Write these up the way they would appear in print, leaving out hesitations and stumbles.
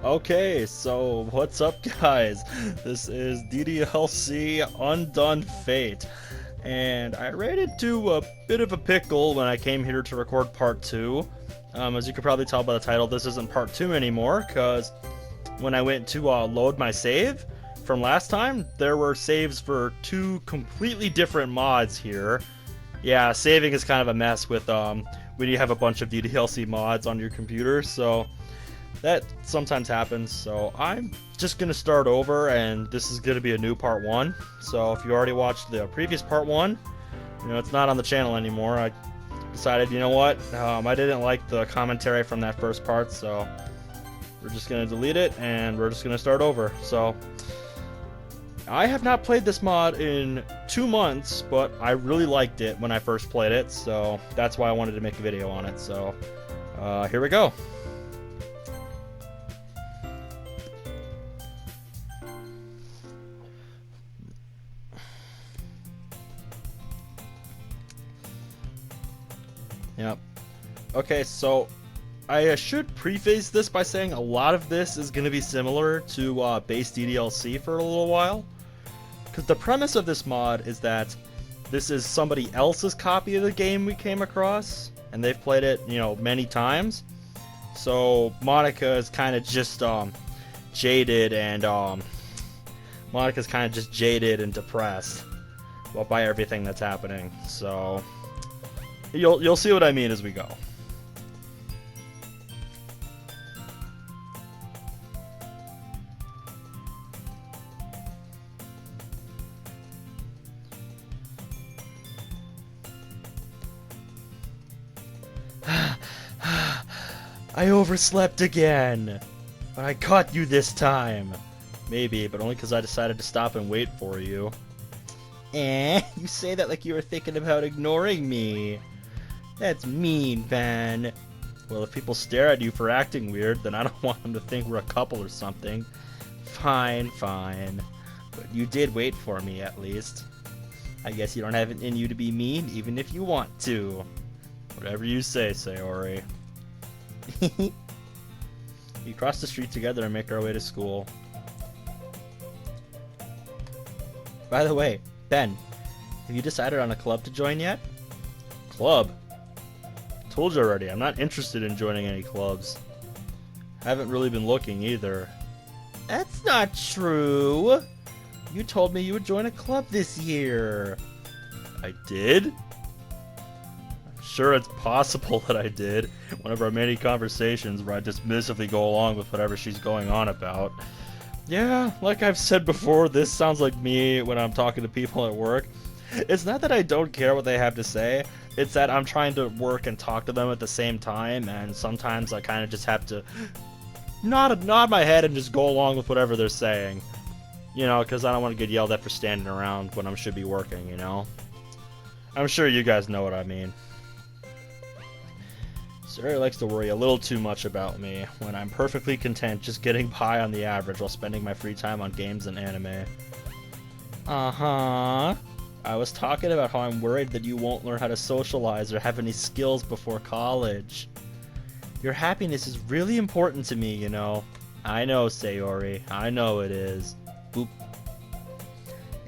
Okay, so what's up, guys? This is DDLC Undone Fate, and I ran into a bit of a pickle when I came here to record part 2. As you can probably tell by the title, this isn't part 2 anymore, because when I went to load my save from last time, there were saves for two completely different mods here. Yeah, saving is kind of a mess with when you have a bunch of DDLC mods on your computer, so that sometimes happens. So I'm just gonna start over, and this is gonna be a new part 1. So if you already watched the previous part 1, it's not on the channel anymore. I decided, you know what, I didn't like the commentary from that first part, so we're just gonna delete it and we're just gonna start over. So I have not played this mod in 2 months, but I really liked it when I first played it, so that's why I wanted to make a video on it. So here we go. Yep. Okay, so I should preface this by saying a lot of this is going to be similar to base DDLC for a little while. Because the premise of this mod is that this is somebody else's copy of the game we came across, and they've played it, many times. So Monica is kind of just jaded, and Monica's kind of just jaded and depressed by everything that's happening. So you'll see what I mean as we go. I overslept again, but I caught you this time. Maybe, but only because I decided to stop and wait for you. You say that like you were thinking about ignoring me. That's mean, Ben. Well, if people stare at you for acting weird, then I don't want them to think we're a couple or something. Fine, fine. But you did wait for me, at least. I guess you don't have it in you to be mean, even if you want to. Whatever you say, Sayori. We cross the street together and make our way to school. By the way, Ben, have you decided on a club to join yet? Club? Told you already, I'm not interested in joining any clubs. Haven't really been looking either. That's not true. You told me you would join a club this year. I did? Sure, it's possible that I did. One of our many conversations where I dismissively go along with whatever she's going on about. Yeah, like I've said before, this sounds like me when I'm talking to people at work. It's not that I don't care what they have to say, it's that I'm trying to work and talk to them at the same time, and sometimes I kind of just have to nod my head and just go along with whatever they're saying. Because I don't want to get yelled at for standing around when I should be working, I'm sure you guys know what I mean. Sarah likes to worry a little too much about me, when I'm perfectly content just getting by on the average while spending my free time on games and anime. Uh-huh. I was talking about how I'm worried that you won't learn how to socialize or have any skills before college. Your happiness is really important to me, I know, Sayori. I know it is. Boop.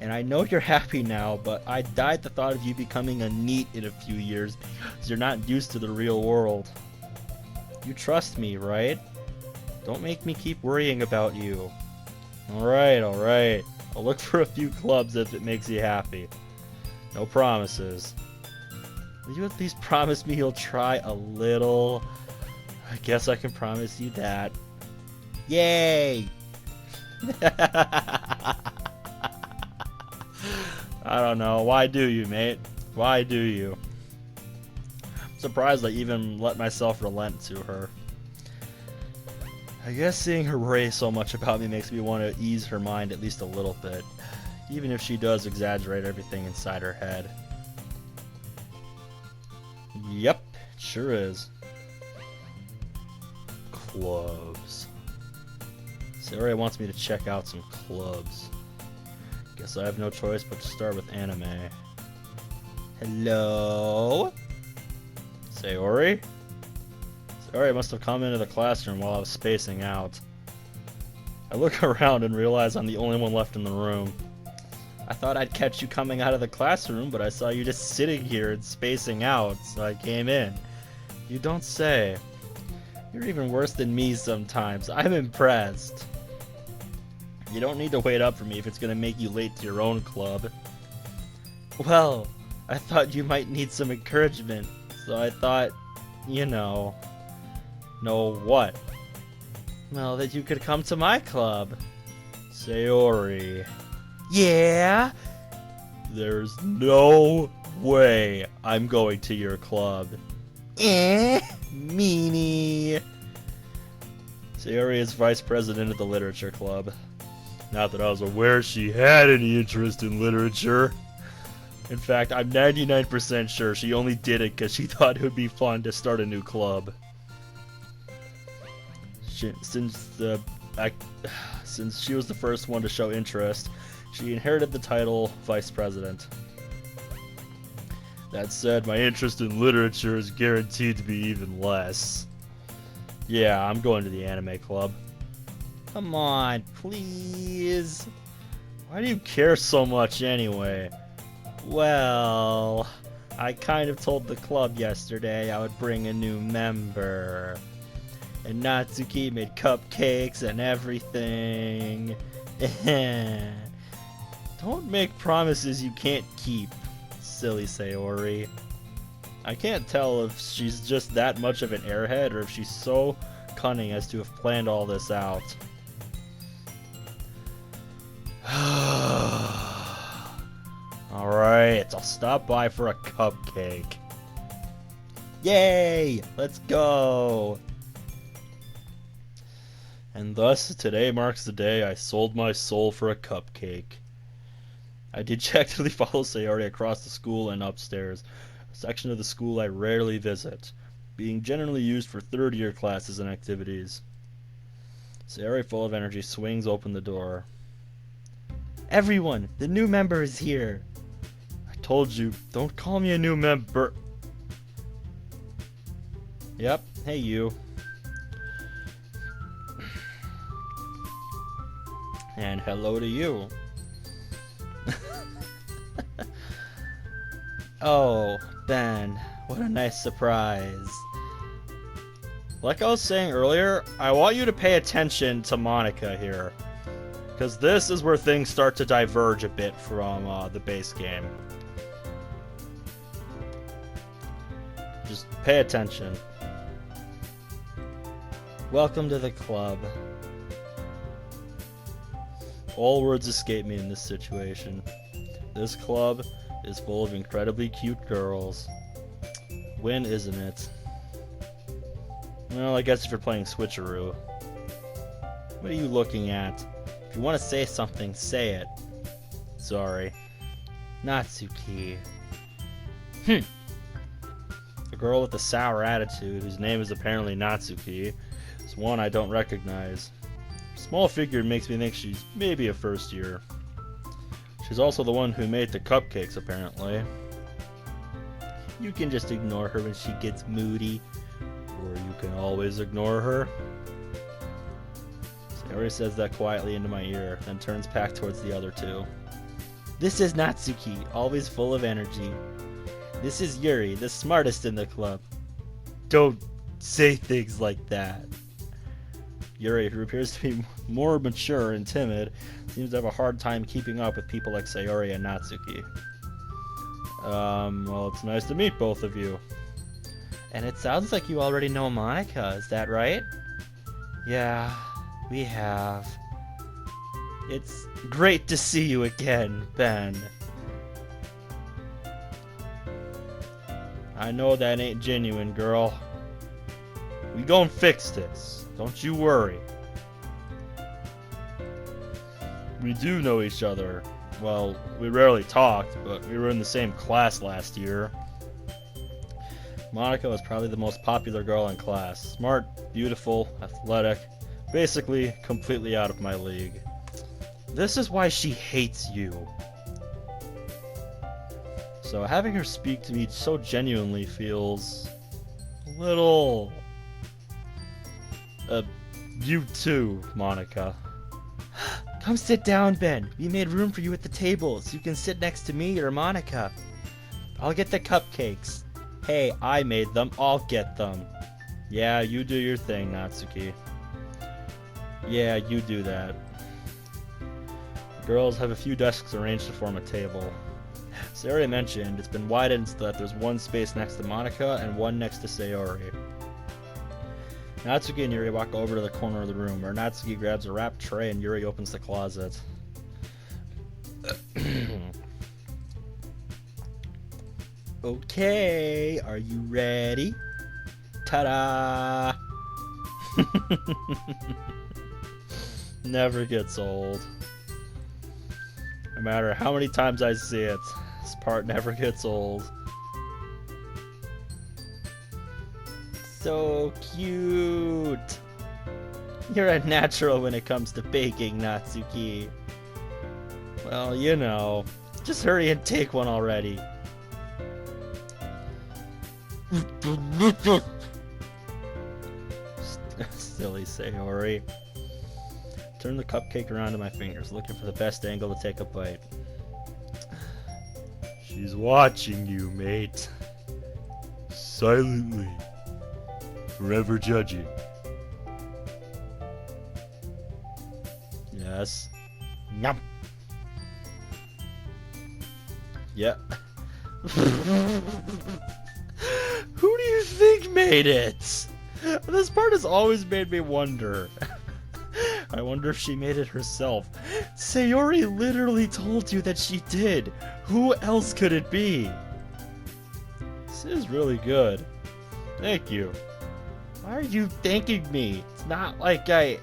And I know you're happy now, but I died at the thought of you becoming a NEET in a few years because you're not used to the real world. You trust me, right? Don't make me keep worrying about you. Alright, alright. I'll look for a few clubs if it makes you happy. No promises. Will you at least promise me you'll try a little? I guess I can promise you that. Yay! I don't know. Why do you, mate? Why do you? I'm surprised I even let myself relent to her. I guess seeing her worry so much about me makes me want to ease her mind at least a little bit, even if she does exaggerate everything inside her head. Yep, it sure is. Clubs. Sarah wants me to check out some clubs. Guess I have no choice but to start with anime. Hello? Sayori? Sayori must have come into the classroom while I was spacing out. I look around and realize I'm the only one left in the room. I thought I'd catch you coming out of the classroom, but I saw you just sitting here and spacing out, so I came in. You don't say. You're even worse than me sometimes. I'm impressed. You don't need to wait up for me if it's gonna make you late to your own club. Well, I thought you might need some encouragement, so I thought, you know what? Well, that you could come to my club. Sayori. Yeah? There's no way I'm going to your club. Meanie. Sayori is vice president of the literature club. Not that I was aware she had any interest in literature. In fact, I'm 99% sure she only did it because she thought it would be fun to start a new club. Since she was the first one to show interest, she inherited the title vice president. That said, my interest in literature is guaranteed to be even less. Yeah, I'm going to the anime club. Come on, please. Why do you care so much anyway? Well, I kind of told the club yesterday I would bring a new member. And Natsuki made cupcakes and everything. Don't make promises you can't keep, silly Sayori. I can't tell if she's just that much of an airhead or if she's so cunning as to have planned all this out. Alright, I'll stop by for a cupcake. Yay! Let's go! And thus, today marks the day I sold my soul for a cupcake. I dejectedly follow Sayori across the school and upstairs, a section of the school I rarely visit, being generally used for third-year classes and activities. Sayori, full of energy, swings open the door. Everyone, the new member is here. I told you, don't call me a new member. Yep, hey you. And hello to you. Oh, Ben, what a nice surprise. Like I was saying earlier, I want you to pay attention to Monica here, because this is where things start to diverge a bit from the base game. Just pay attention. Welcome to the club. All words escape me in this situation. This club is full of incredibly cute girls. When isn't it? Well, I guess if you're playing Switcheroo. What are you looking at? If you want to say something, say it. Sorry. Natsuki. The girl with the sour attitude, whose name is apparently Natsuki, is one I don't recognize. Small figure makes me think she's maybe a first year. She's also the one who made the cupcakes, apparently. You can just ignore her when she gets moody, or you can always ignore her. Sayori says that quietly into my ear, then turns back towards the other two. This is Natsuki, always full of energy. This is Yuri, the smartest in the club. Don't say things like that. Yuri, who appears to be more mature and timid, seems to have a hard time keeping up with people like Sayori and Natsuki. Well, it's nice to meet both of you. And it sounds like you already know Monica, is that right? Yeah, we have. It's great to see you again, Ben. I know that ain't genuine, girl. We gon' fix this. Don't you worry. We do know each other. Well, we rarely talked, but we were in the same class last year. Monica was probably the most popular girl in class. Smart, beautiful, athletic, basically completely out of my league. This is why she hates you. So having her speak to me so genuinely feels a little... you too, Monica. Come sit down, Ben. We made room for you at the tables. You can sit next to me or Monica. I'll get the cupcakes. Hey, I made them. I'll get them. Yeah, you do your thing, Natsuki. Yeah, you do that. The girls have a few desks arranged to form a table. As I already mentioned, it's been widened so that there's one space next to Monica and one next to Sayori. Natsuki and Yuri walk over to the corner of the room, where Natsuki grabs a wrapped tray and Yuri opens the closet. Okay, are you ready? Ta-da! Never gets old. No matter how many times I see it, this part never gets old. So cute! You're a natural when it comes to baking, Natsuki. Well, you know. Just hurry and take one already. Silly Sayori. Turn the cupcake around to my fingers, looking for the best angle to take a bite. She's watching you, mate. Silently. Forever judging. Yes. Yum. Yep. Who do you think made it? This part has always made me wonder. I wonder if she made it herself. Sayori literally told you that she did. Who else could it be? This is really good. Thank you. Why are you thanking me? It's not like I...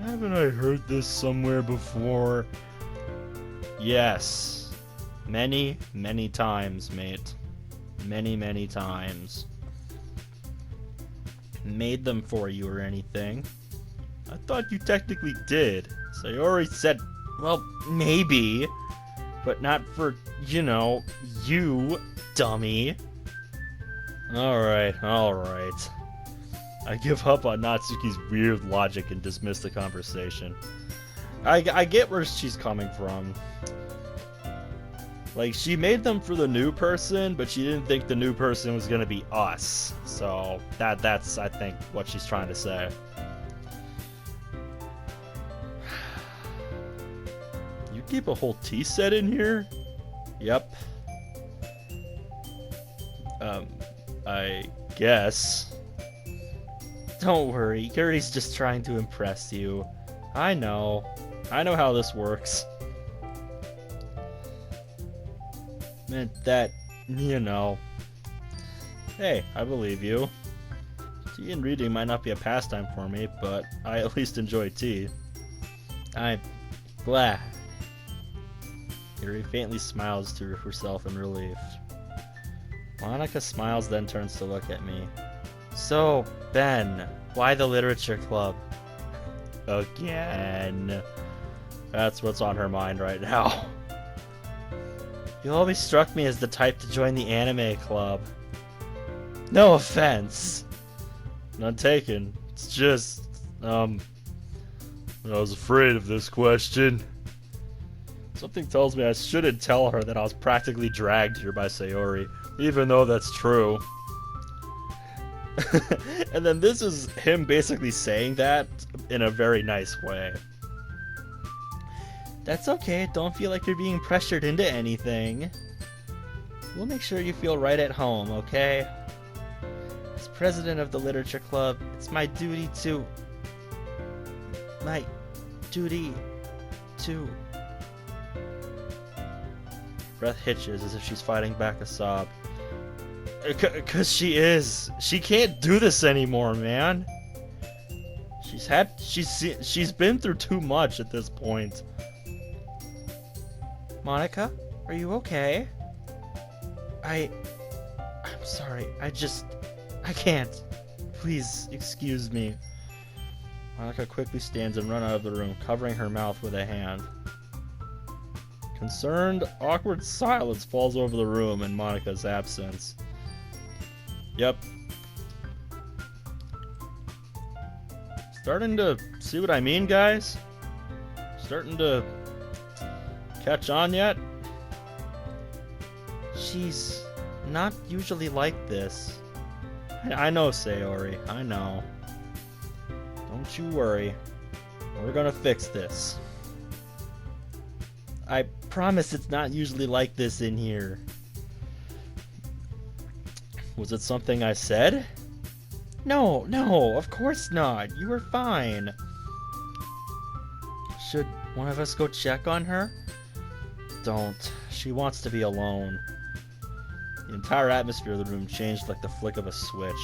Haven't I heard this somewhere before? Yes. Many, many times, mate. Many, many times. Made them for you or anything. I thought you technically did. Sayori said, well, maybe. But not for, you know, you, dummy. Alright, alright. I give up on Natsuki's weird logic and dismiss the conversation. I get where she's coming from. Like, she made them for the new person, but she didn't think the new person was gonna be us. So, that's, I think, what she's trying to say. You keep a whole tea set in here? Yep. I guess. Don't worry, Yuri's just trying to impress you. I know how this works. Meant that, you know. Hey, I believe you. Tea and reading might not be a pastime for me, but I at least enjoy tea. I'm glad. Yuri faintly smiles to herself in relief. Monica smiles, then turns to look at me. So, Ben, why the literature club? Again. That's what's on her mind right now. You always struck me as the type to join the anime club. No offense. None taken. It's just, I was afraid of this question. Something tells me I shouldn't tell her that I was practically dragged here by Sayori, even though that's true. And then this is him basically saying that in a very nice way. That's okay, don't feel like you're being pressured into anything. We'll make sure you feel right at home, okay? As president of the literature club, it's my duty to... Breath hitches as if she's fighting back a sob. Cause she is. She can't do this anymore, man. She's been through too much at this point. Monica, are you okay? I'm sorry. I can't. Please excuse me. Monica quickly stands and runs out of the room, covering her mouth with a hand. Concerned, awkward silence falls over the room in Monica's absence. Yep. Starting to see what I mean, guys? starting to catch on yet? She's not usually like this. I know, Sayori. I know. Don't you worry. We're gonna fix this. I promise it's not usually like this in here. Was it something I said? No, of course not. You were fine. Should one of us go check on her? Don't. She wants to be alone. The entire atmosphere of the room changed like the flick of a switch.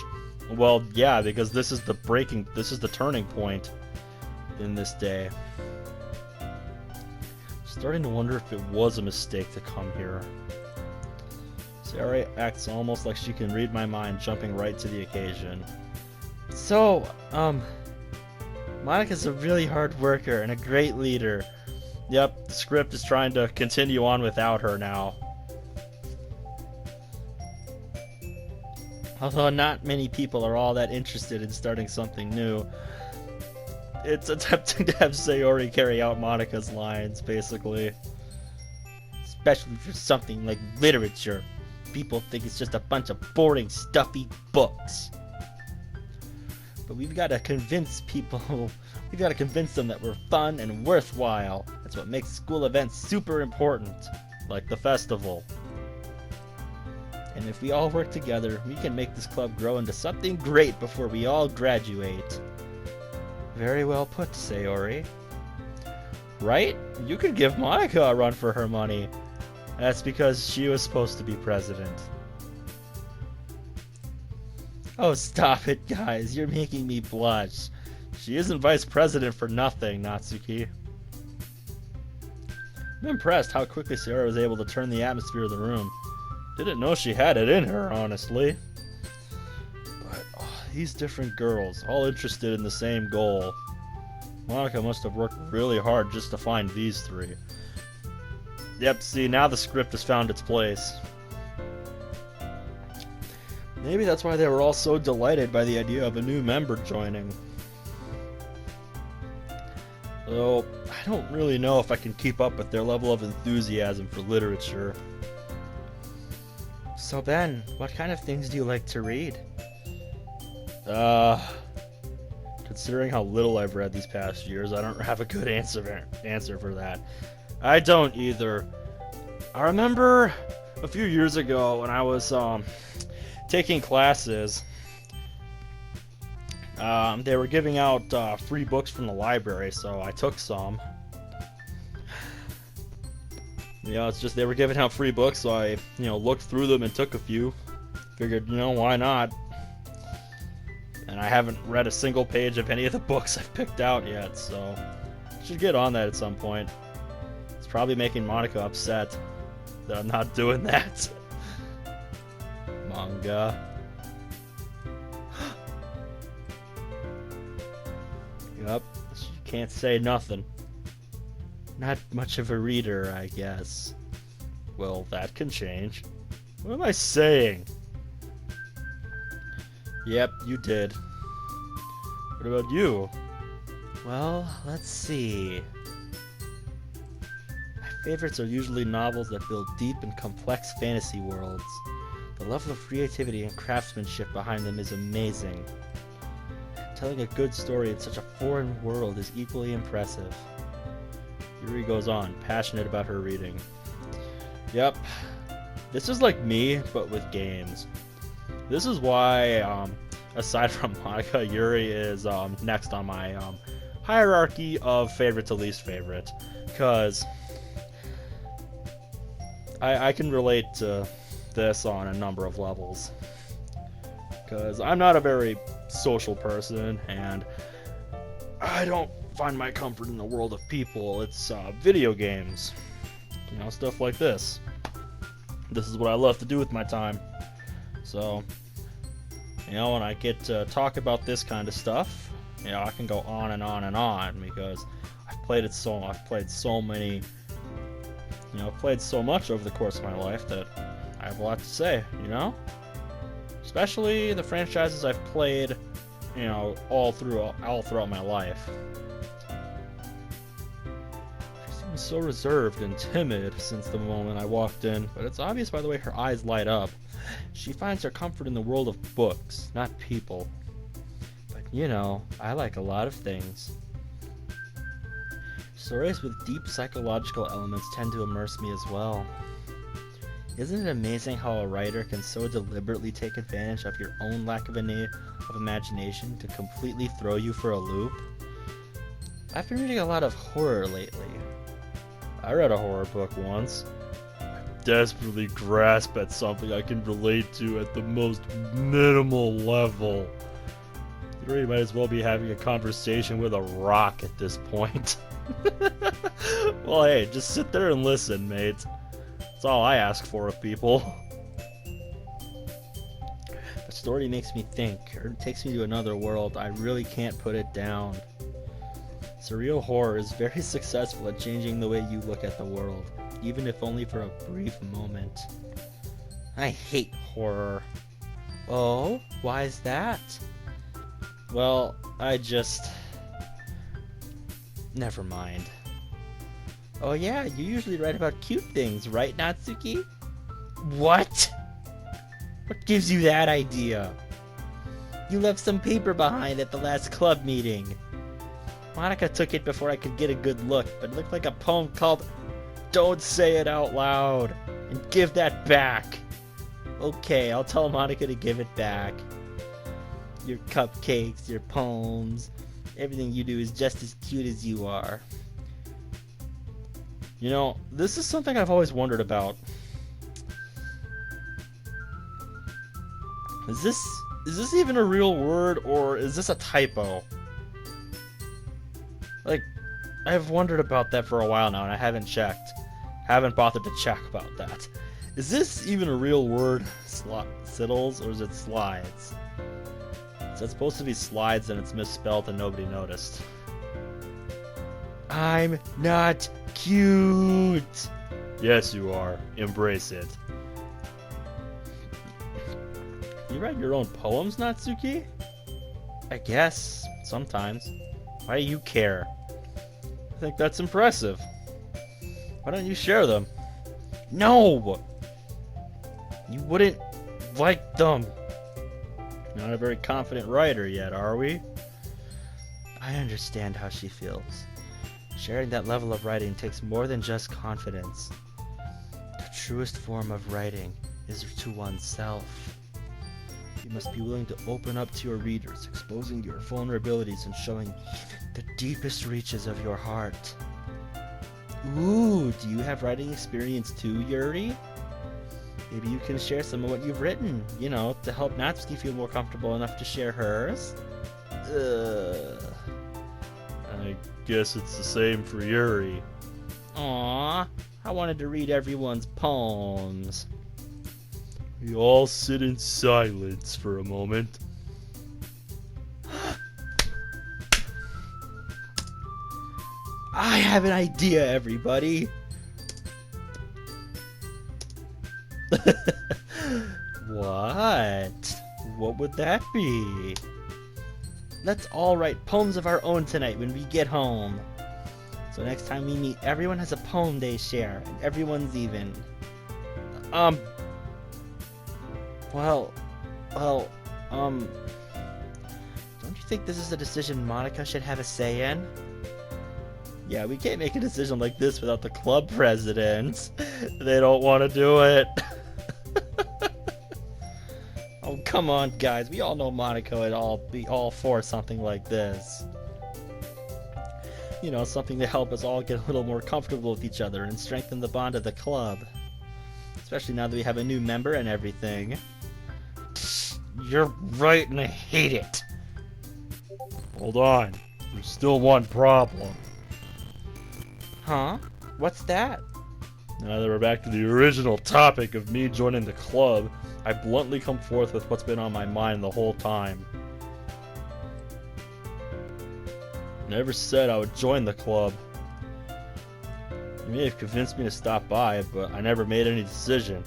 Well, yeah, because this is the turning point in this day. Starting to wonder if it was a mistake to come here. Sayori acts almost like she can read my mind, jumping right to the occasion. So, Monica's a really hard worker and a great leader. Yep, the script is trying to continue on without her now. Although not many people are all that interested in starting something new. It's attempting to have Sayori carry out Monica's lines, basically. Especially for something like literature. People think it's just a bunch of boring, stuffy books. But we've got to convince people, we've got to convince them that we're fun and worthwhile. That's what makes school events super important. Like the festival. And if we all work together, we can make this club grow into something great before we all graduate. Very well put, Sayori. Right? You could give Monica a run for her money. That's because she was supposed to be president. Oh, stop it, guys. You're making me blush. She isn't vice president for nothing, Natsuki. I'm impressed how quickly Sayori was able to turn the atmosphere of the room. Didn't know she had it in her, honestly. But these different girls, all interested in the same goal. Monica must have worked really hard just to find these three. Yep, see, now the script has found its place. Maybe that's why they were all so delighted by the idea of a new member joining. Though, I don't really know if I can keep up with their level of enthusiasm for literature. So Ben, what kind of things do you like to read? Considering how little I've read these past years, I don't have a good answer for that. I don't either. I remember a few years ago when I was taking classes, they were giving out free books from the library, so I took some. It's just they were giving out free books, so I, looked through them and took a few. Figured, why not? And I haven't read a single page of any of the books I've picked out yet, so I should get on that at some point. It's probably making Monica upset that I'm not doing that. Manga. Yup, she can't say nothing. Not much of a reader, I guess. Well, that can change. What am I saying? Yep, you did. What about you? Well, let's see. My favorites are usually novels that build deep and complex fantasy worlds. The level of creativity and craftsmanship behind them is amazing. Telling a good story in such a foreign world is equally impressive. Yuri goes on, passionate about her reading. Yep, this is like me, but with games. This is why, aside from Monica, Yuri is next on my hierarchy of favorite to least favorite. Because I can relate to this on a number of levels. Because I'm not a very social person, and I don't find my comfort in the world of people. It's video games. Stuff like this. This is what I love to do with my time. So, when I get to talk about this kind of stuff, I can go on and on and on because I've played so many, I've played so much over the course of my life that I have a lot to say, Especially the franchises I've played, all throughout my life. was so reserved and timid since the moment I walked in, but it's obvious by the way her eyes light up. She finds her comfort in the world of books, not people. But you know, I like a lot of things. Stories with deep psychological elements tend to immerse me as well. Isn't it amazing how a writer can so deliberately take advantage of your own lack of imagination to completely throw you for a loop? I've been reading a lot of horror lately. I read a horror book once. I desperately grasp at something I can relate to at the most minimal level. You really might as well be having a conversation with a rock at this point. Well, hey, just sit there and listen, mate. That's all I ask for of people. The story makes me think, or takes me to another world. I really can't put it down. Surreal horror is very successful at changing the way you look at the world, even if only for a brief moment. I hate horror. Oh, why is that? Well, never mind. Oh yeah, you usually write about cute things, right, Natsuki? What? What gives you that idea? You left some paper behind at the last club meeting. Monica took it before I could get a good look, but it looked like a poem called Don't Say It Out Loud, and give that back. Okay, I'll tell Monica to give it back. Your cupcakes, your poems, everything you do is just as cute as you are. You know, this is something I've always wondered about. Is this even a real word, or is this a typo? Like, I've wondered about that for a while now, and I haven't checked. Haven't bothered to check about that. Is this even a real word, siddles, or is it slides? Is that supposed to be slides and it's misspelled and nobody noticed? I'm not cute! Yes, you are. Embrace it. You write your own poems, Natsuki? I guess, sometimes. Why do you care? I think that's impressive. Why don't you share them? No! You wouldn't like them. Not a very confident writer yet, are we? I understand how she feels. Sharing that level of writing takes more than just confidence. The truest form of writing is to oneself. You must be willing to open up to your readers, exposing your vulnerabilities and showing the deepest reaches of your heart. Ooh, do you have writing experience too, Yuri? Maybe you can share some of what you've written, you know, to help Natsuki feel more comfortable enough to share hers. I guess it's the same for Yuri. Aww, I wanted to read everyone's poems. We all sit in silence for a moment. I have an idea, everybody. What? What would that be? Let's all write poems of our own tonight when we get home. So next time we meet, everyone has a poem they share, and everyone's even. Don't you think this is a decision Monica should have a say in? Yeah, we can't make a decision like this without the club president. They don't want to do it. Oh, come on, guys. We all know Monica would be all for something like this. You know, something to help us all get a little more comfortable with each other and strengthen the bond of the club. Especially now that we have a new member and everything. You're right, and I hate it. Hold on. There's still one problem. Huh? What's that? Now that we're back to the original topic of me joining the club, I bluntly come forth with what's been on my mind the whole time. I never said I would join the club. You may have convinced me to stop by, but I never made any decision.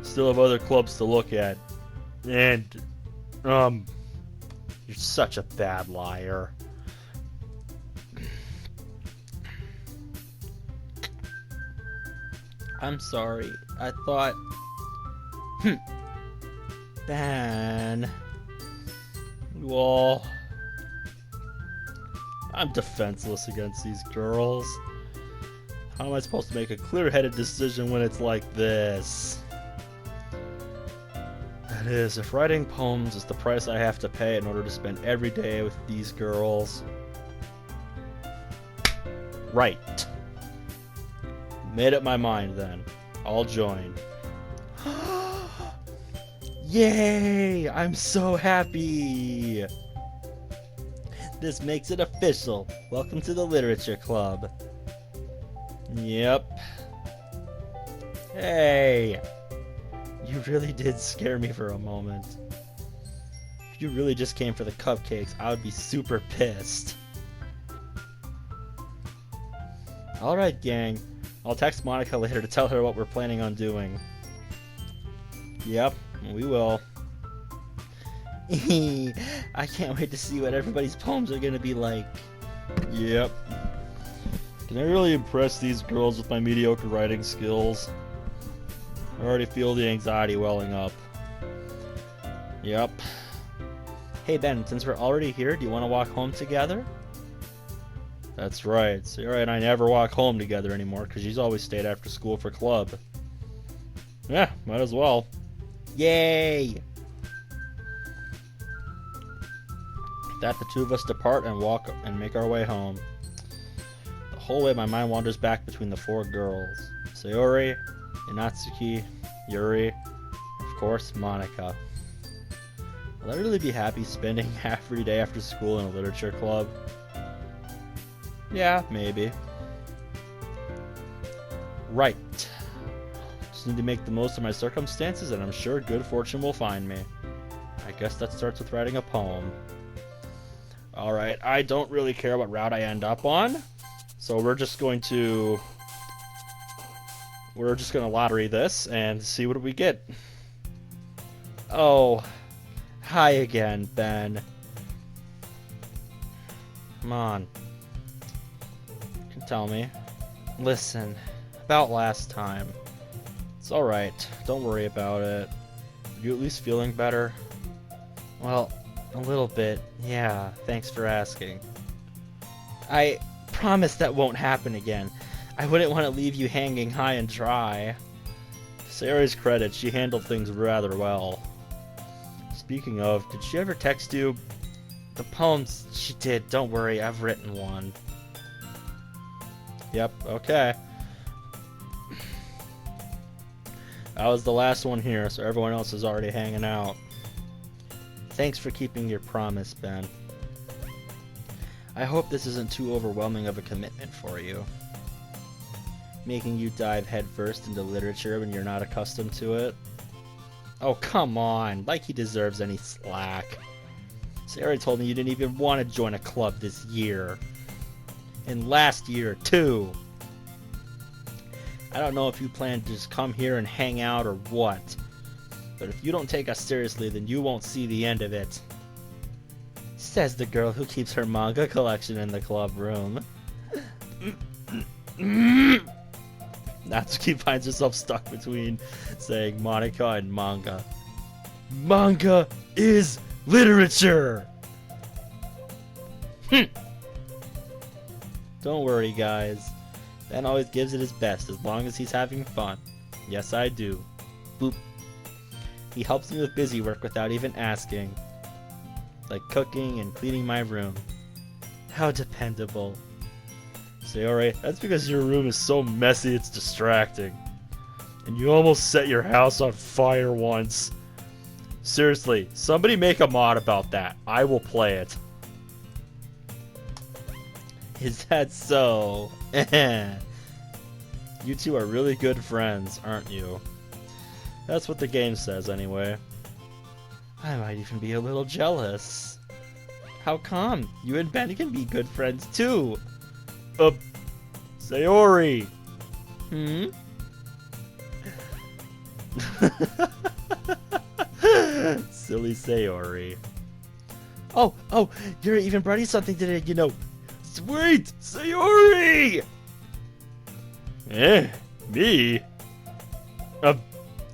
Still have other clubs to look at. And, you're such a bad liar. I'm sorry. I thought... Ben... Well... I'm defenseless against these girls. How am I supposed to make a clear-headed decision when it's like this? That is, if writing poems is the price I have to pay in order to spend every day with these girls... Right. Made up my mind then. I'll join. Yay! I'm so happy! This makes it official. Welcome to the Literature Club. Yep. Hey! You really did scare me for a moment. If you really just came for the cupcakes, I would be super pissed. Alright, gang. I'll text Monica later to tell her what we're planning on doing. Yep, we will. I can't wait to see what everybody's poems are gonna be like. Yep. Can I really impress these girls with my mediocre writing skills? I already feel the anxiety welling up. Yep. Hey Ben, since we're already here, do you want to walk home together? That's right. Sarah and I never walk home together anymore because she's always stayed after school for club. Yeah, might as well. Yay! With that, the two of us depart and walk and make our way home. The whole way my mind wanders back between the four girls. Sayori, Inatsuki, Yuri, of course, Monica. Will I really be happy spending every day after school in a literature club? Yeah, maybe. Right. Just need to make the most of my circumstances, and I'm sure good fortune will find me. I guess that starts with writing a poem. Alright, I don't really care what route I end up on, so we're just going to lottery this and see what we get. Oh, hi again, Ben. Come on. You can tell me. Listen, about last time. It's alright, don't worry about it. Are you at least feeling better? Well, a little bit, yeah, thanks for asking. I promise that won't happen again. I wouldn't want to leave you hanging high and dry. To Sarah's credit, she handled things rather well. Speaking of, did she ever text you? The poems, she did, don't worry, I've written one. Yep, okay. I was the last one here, so everyone else is already hanging out. Thanks for keeping your promise, Ben. I hope this isn't too overwhelming of a commitment for you. Making you dive headfirst into literature when you're not accustomed to it. Oh, come on, like he deserves any slack. Sarah told me you didn't even want to join a club this year. And last year, too. I don't know if you plan to just come here and hang out or what. But if you don't take us seriously, then you won't see the end of it. Says the girl who keeps her manga collection in the club room. Natsuki finds herself stuck between saying Monica and manga. Manga is literature! Don't worry, guys. Ben always gives it his best as long as he's having fun. Yes, I do. Boop. He helps me with busy work without even asking. Like cooking and cleaning my room. How dependable. Sayori, that's because your room is so messy it's distracting. And you almost set your house on fire once. Seriously, somebody make a mod about that. I will play it. Is that so? You two are really good friends, aren't you? That's what the game says, anyway. I might even be a little jealous. How come? You and Ben can be good friends, too. Sayori! Hmm? Silly Sayori. Oh, you're even brought you something today, you know. Sweet! Sayori! Me?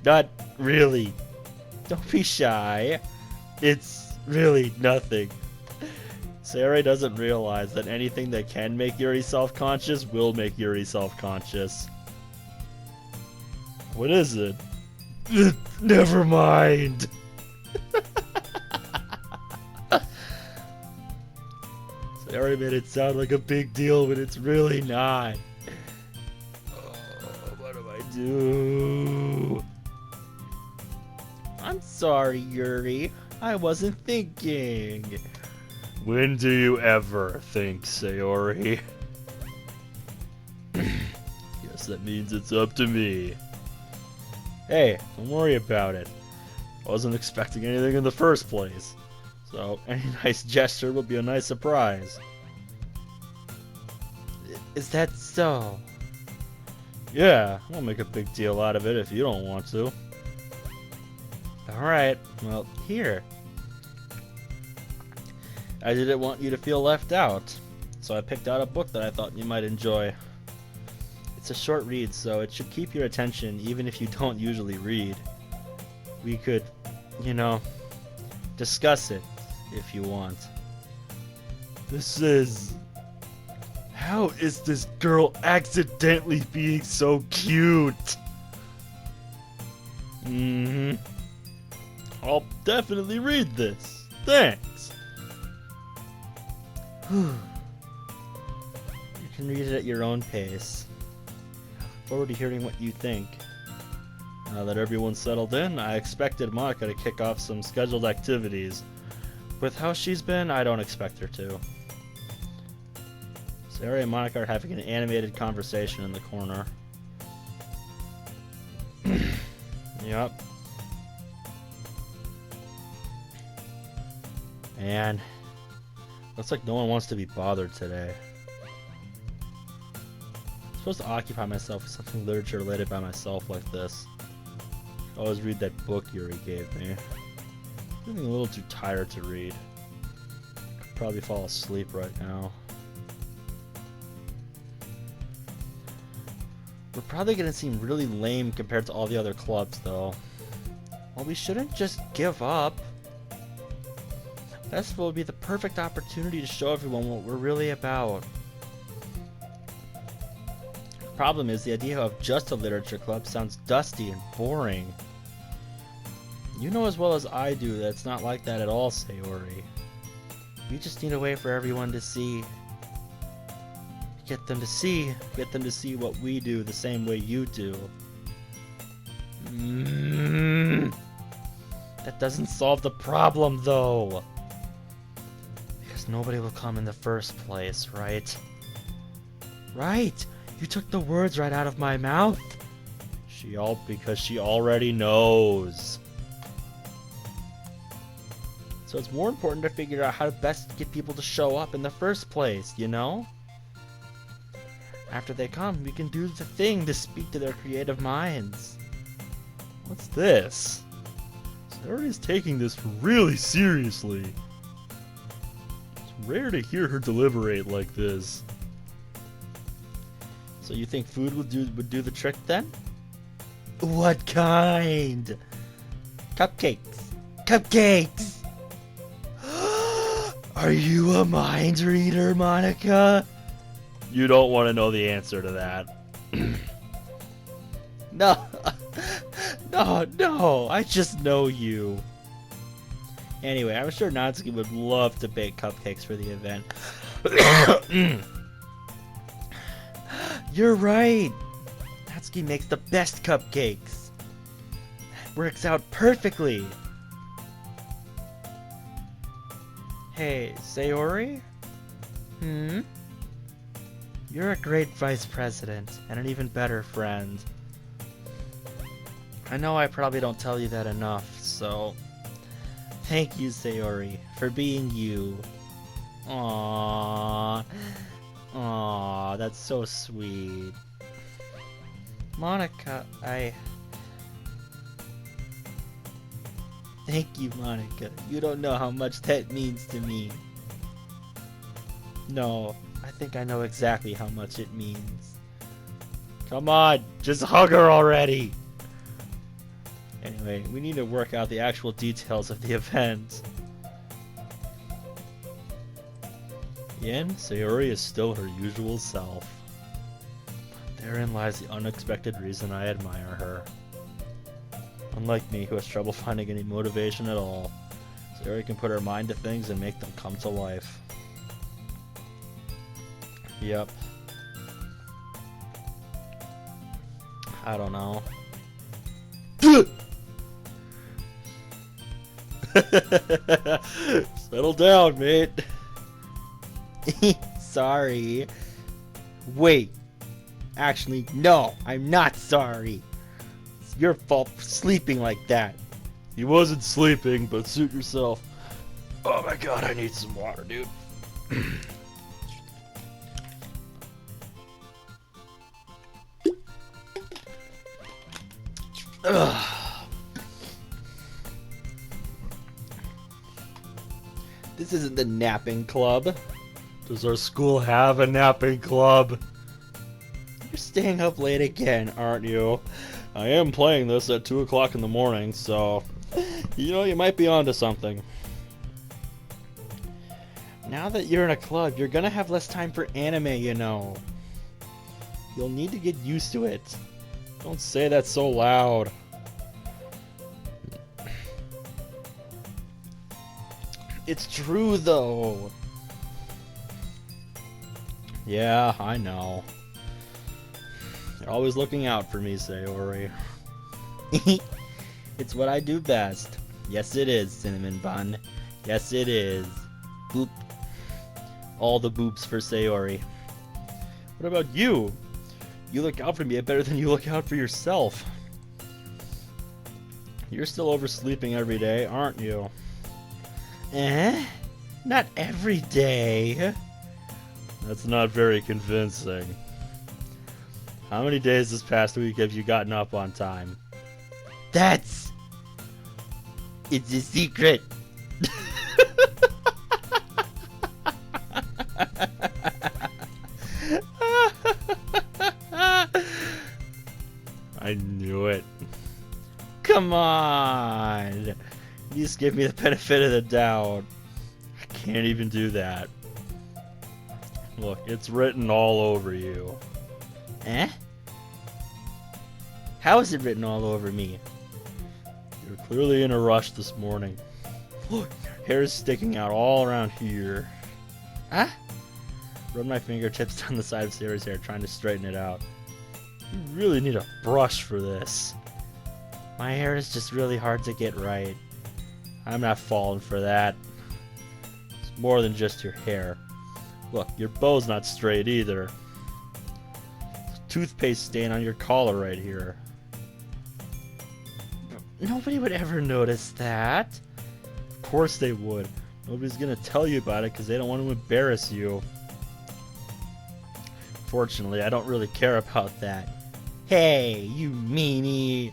Not really. Don't be shy. It's really nothing. Sayori doesn't realize that anything that can make Yuri self-conscious will make Yuri self-conscious. What is it? Never mind. Sayori made it sound like a big deal when it's really not. Oh, what do I do? I'm sorry, Yuri. I wasn't thinking. When do you ever think, Sayori? Guess that means it's up to me. Hey, don't worry about it. I wasn't expecting anything in the first place. So, any nice gesture will be a nice surprise. Is that so? Yeah, I won't make a big deal out of it if you don't want to. Alright, well, here. I didn't want you to feel left out, so I picked out a book that I thought you might enjoy. It's a short read, so it should keep your attention even if you don't usually read. We could, you know, discuss it if you want. How is this girl accidentally being so cute? I'll definitely read this. Thanks. You can read it at your own pace. Forward to hearing what you think. Now that everyone's settled in, I expected Monika to kick off some scheduled activities. With how she's been, I don't expect her to. Sayori and Monika are having an animated conversation in the corner. Yep. Man, looks like no one wants to be bothered today. I'm supposed to occupy myself with something literature related by myself like this. I always read that book Yuri gave me. I'm feeling a little too tired to read. Could probably fall asleep right now. We're probably gonna seem really lame compared to all the other clubs, though. Well, we shouldn't just give up. Festival would be the perfect opportunity to show everyone what we're really about. The problem is the idea of just a literature club sounds dusty and boring. You know as well as I do that it's not like that at all, Sayori. We just need a way for everyone to see. Get them to see what we do the same way you do. That doesn't solve the problem, though. Because nobody will come in the first place, right? Right! You took the words right out of my mouth! Because she already knows. So it's more important to figure out how to best get people to show up in the first place, you know? After they come, we can do the thing to speak to their creative minds. What's this? Sayori's taking this really seriously. It's rare to hear her deliberate like this. So you think food would do the trick then? What kind? Cupcakes. Cupcakes! Are you a mind reader, Monika? You don't want to know the answer to that. No. No, I just know you. Anyway, I'm sure Natsuki would love to bake cupcakes for the event. You're right. Natsuki makes the best cupcakes. That works out perfectly. Hey, Sayori? You're a great vice president, and an even better friend. I know I probably don't tell you that enough, so... Thank you, Sayori, for being you. Aww. Aww, that's so sweet. Monika, Thank you, Monika. You don't know how much that means to me. No, I think I know exactly how much it means. Come on, just hug her already! Anyway, we need to work out the actual details of the event. Yen, Sayori is still her usual self. Therein lies the unexpected reason I admire her. Unlike me, who has trouble finding any motivation at all, Sayori can put her mind to things and make them come to life. Yep. I don't know. Settle down, mate. Sorry. Wait. Actually, no, I'm not sorry. It's your fault for sleeping like that. He wasn't sleeping, but suit yourself. Oh my god, I need some water, dude. Ugh. This isn't the napping club. Does our school have a napping club? You're staying up late again, aren't you? I am playing this at 2 o'clock in the morning, so you might be onto something. Now that you're in a club, you're gonna have less time for anime, You'll need to get used to it. Don't say that so loud. It's true, though. Yeah, I know. You're always looking out for me, Sayori. It's what I do best. Yes, it is, Cinnamon Bun. Yes, it is. Boop. All the boops for Sayori. What about you? You look out for me better than you look out for yourself. You're still oversleeping every day, aren't you? Not every day. That's not very convincing. How many days this past week have you gotten up on time? It's a secret. I knew it. Come on. You just give me the benefit of the doubt. I can't even do that. Look, it's written all over you. How is it written all over me? You're clearly in a rush this morning. Look, your hair is sticking out all around here. Huh? Run my fingertips down the side of Sarah's hair, trying to straighten it out. You really need a brush for this. My hair is just really hard to get right. I'm not falling for that. It's more than just your hair. Look, your bow's not straight either. There's a toothpaste stain on your collar right here. Nobody would ever notice that. Of course they would. Nobody's gonna tell you about it because they don't want to embarrass you. Fortunately, I don't really care about that. Hey, you meanie.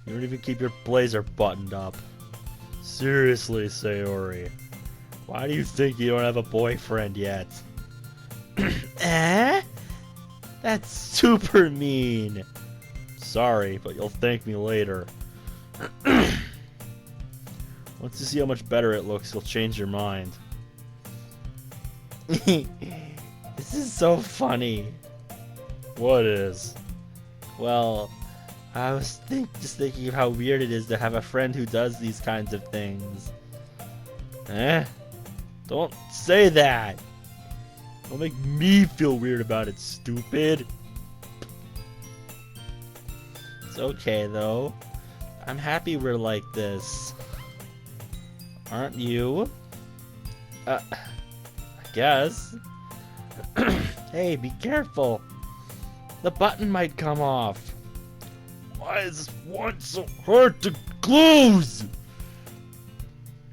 You don't even keep your blazer buttoned up. Seriously, Sayori. Why do you think you don't have a boyfriend yet? That's super mean. Sorry, but you'll thank me later. Once you see how much better it looks, you'll change your mind. This is so funny. What is? Well, I was just thinking of how weird it is to have a friend who does these kinds of things. Don't say that! Don't make me feel weird about it, stupid! It's okay, though. I'm happy we're like this. Aren't you? I guess. Hey, be careful. The button might come off. Why is this one so hard to close?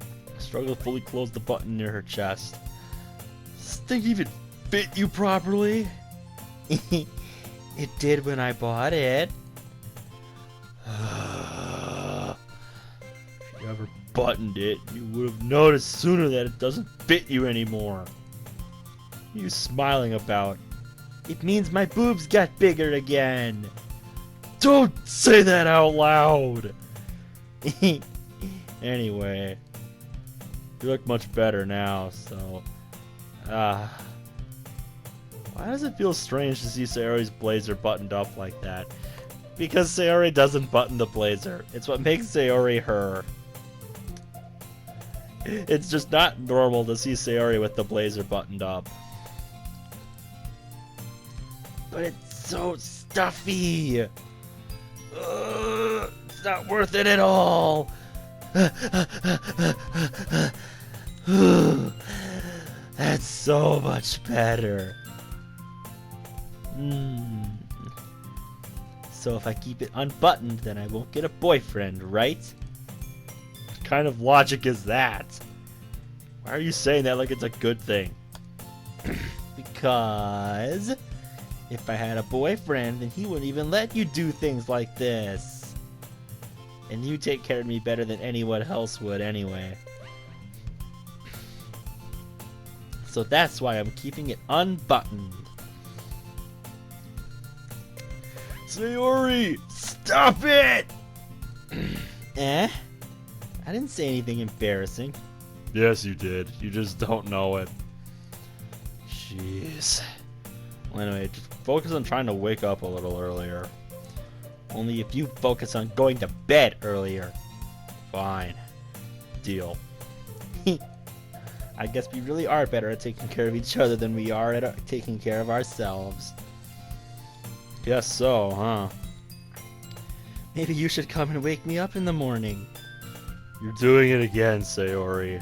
I struggle to fully close the button near her chest. Does this thing even fit you properly? It did when I bought it. If you ever buttoned it, you would have noticed sooner that it doesn't fit you anymore. What are you smiling about? It means my boobs got bigger again. Don't say that out loud! Anyway, you look much better now, so... why does it feel strange to see Sayori's blazer buttoned up like that? Because Sayori doesn't button the blazer. It's what makes Sayori her. It's just not normal to see Sayori with the blazer buttoned up. But it's so stuffy! It's not worth it at all! That's so much better. So if I keep it unbuttoned, then I won't get a boyfriend, right? What kind of logic is that? Why are you saying that like it's a good thing? Because if I had a boyfriend, then he wouldn't even let you do things like this. And you take care of me better than anyone else would anyway. So that's why I'm keeping it unbuttoned. Sayori, stop it! I didn't say anything embarrassing. Yes, you did. You just don't know it. Jeez. Well, anyway, just focus on trying to wake up a little earlier. Only if you focus on going to bed earlier. Fine. Deal. I guess we really are better at taking care of each other than we are at taking care of ourselves. Guess so, huh? Maybe you should come and wake me up in the morning. You're doing it again, Sayori.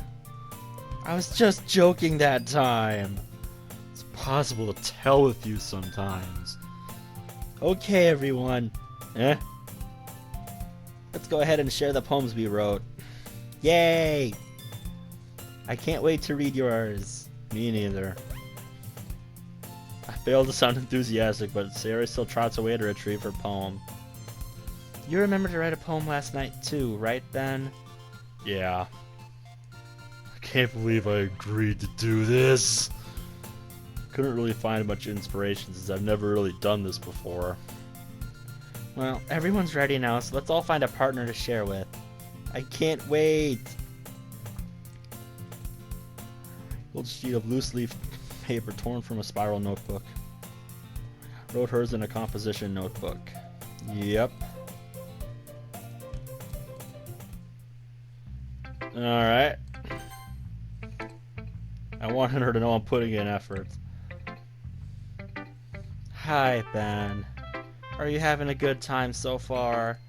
I was just joking that time. It's possible to tell with you sometimes. Okay, everyone. Let's go ahead and share the poems we wrote. Yay! I can't wait to read yours. Me neither. I failed to sound enthusiastic, but Sayori still trots away to retrieve her poem. You remembered to write a poem last night too, right, Ben? Yeah. I can't believe I agreed to do this. Couldn't really find much inspiration since I've never really done this before. Well, everyone's ready now, so let's all find a partner to share with. I can't wait! Old sheet of loose leaf paper torn from a spiral notebook. Wrote hers in a composition notebook. Yep. Alright. I wanted her to know I'm putting in effort. Hi, Ben. Are you having a good time so far?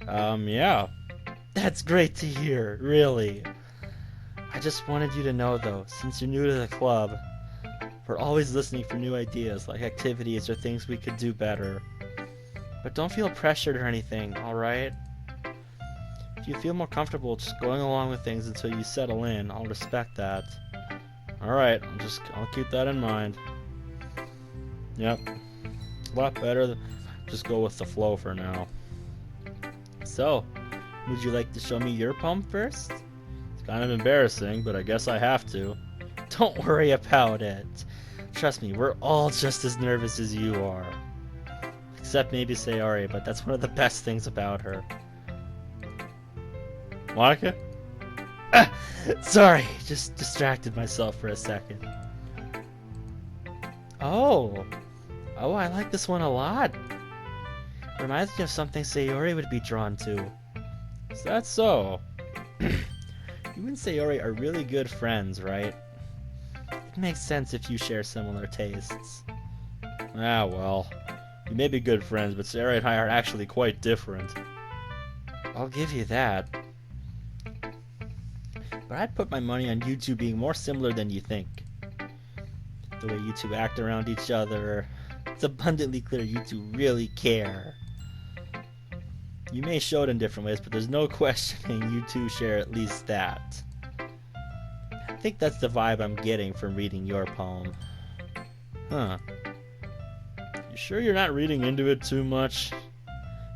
Yeah. That's great to hear, really. I just wanted you to know, though, since you're new to the club, we're always listening for new ideas, like activities or things we could do better. But don't feel pressured or anything, alright? If you feel more comfortable just going along with things until you settle in, I'll respect that. Alright, I'll keep that in mind. Yep. A lot better than just go with the flow for now. So, would you like to show me your poem first? It's kind of embarrassing, but I guess I have to. Don't worry about it. Trust me, we're all just as nervous as you are. Except maybe Sayori, but that's one of the best things about her. Monica? Sorry, just distracted myself for a second. Oh, I like this one a lot. Reminds me of something Sayori would be drawn to. Is that so? You and Sayori are really good friends, right? It makes sense if you share similar tastes. Ah, well. We may be good friends, but Sayori and I are actually quite different. I'll give you that. But I'd put my money on you two being more similar than you think. The way you two act around each other, it's abundantly clear you two really care. You may show it in different ways, but there's no questioning you two share at least that. I think that's the vibe I'm getting from reading your poem. Huh. You sure you're not reading into it too much?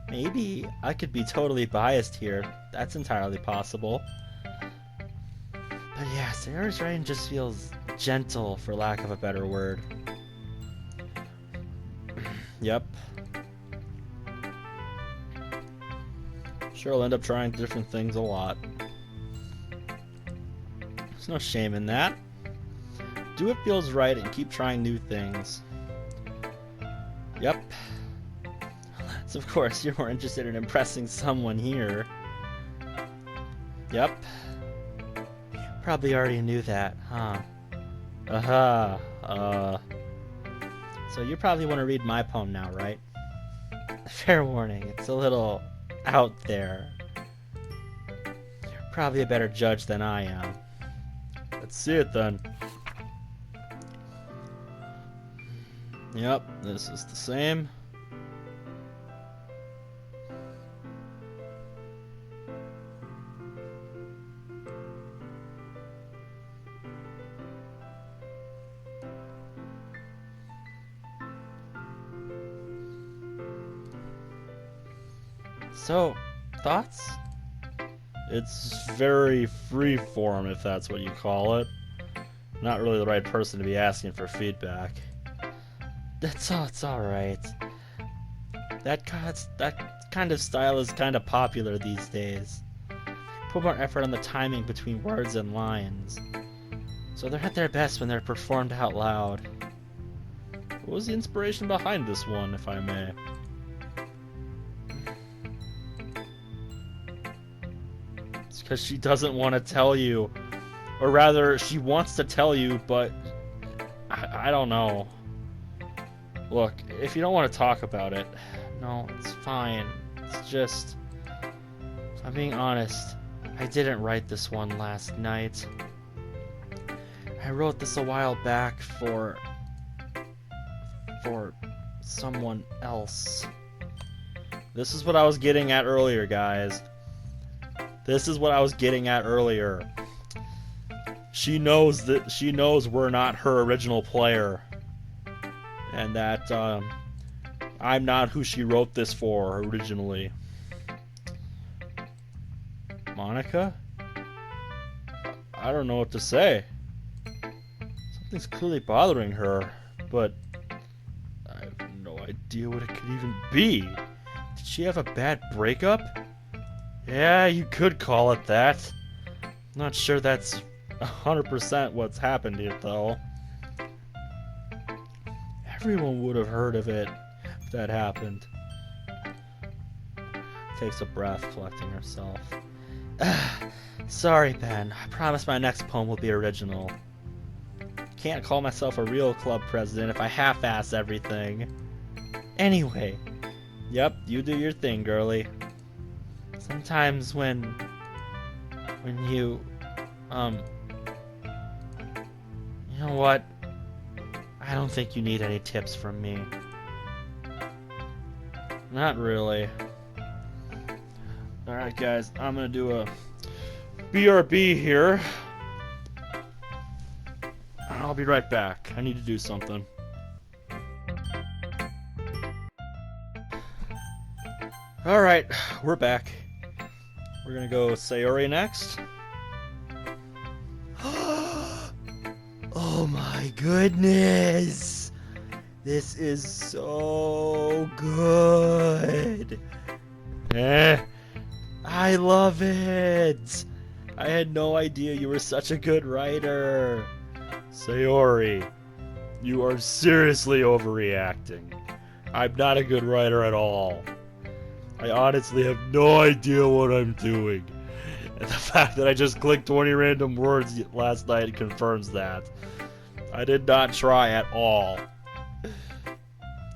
Maybe I could be totally biased here. That's entirely possible. But yeah, Sayori's writing just feels gentle, for lack of a better word. Yep. sure I'll end up trying different things a lot. There's no shame in that. Do what feels right and keep trying new things. Yep. So of course, you're more interested in impressing someone here. Yep. Probably already knew that, huh? So you probably want to read my poem now, right? Fair warning, it's a little out there. You're probably a better judge than I am. Let's see it then. Yep, this is the same. So, thoughts? It's very free form, if that's what you call it. Not really the right person to be asking for feedback. It's alright. That kind of style is kind of popular these days. Put more effort on the timing between words and lines. So they're at their best when they're performed out loud. What was the inspiration behind this one, if I may? Because she doesn't want to tell you, or rather she wants to tell you, but I don't know. Look, if you don't want to talk about it, no, it's fine. It's just, if I'm being honest, I didn't write this one last night. I wrote this a while back for someone else. This is what I was getting at earlier, guys. This is what I was getting at earlier. She knows we're not her original player. And that I'm not who she wrote this for originally. Monica? I don't know what to say. Something's clearly bothering her, but I have no idea what it could even be. Did she have a bad breakup? Yeah, you could call it that. Not sure that's 100% what's happened here, though. Everyone would have heard of it if that happened. Takes a breath, collecting herself. Sorry, Ben. I promise my next poem will be original. Can't call myself a real club president if I half-ass everything. Anyway, yep, you do your thing, girlie. Sometimes when you know what? I don't think you need any tips from me. Not really. Alright guys, I'm gonna do a BRB here. I'll be right back. I need to do something. Alright, we're back. We're gonna go Sayori next. Oh my goodness! This is so good! I love it! I had no idea you were such a good writer. Sayori, you are seriously overreacting. I'm not a good writer at all. I honestly have no idea what I'm doing. And the fact that I just clicked 20 random words last night confirms that. I did not try at all.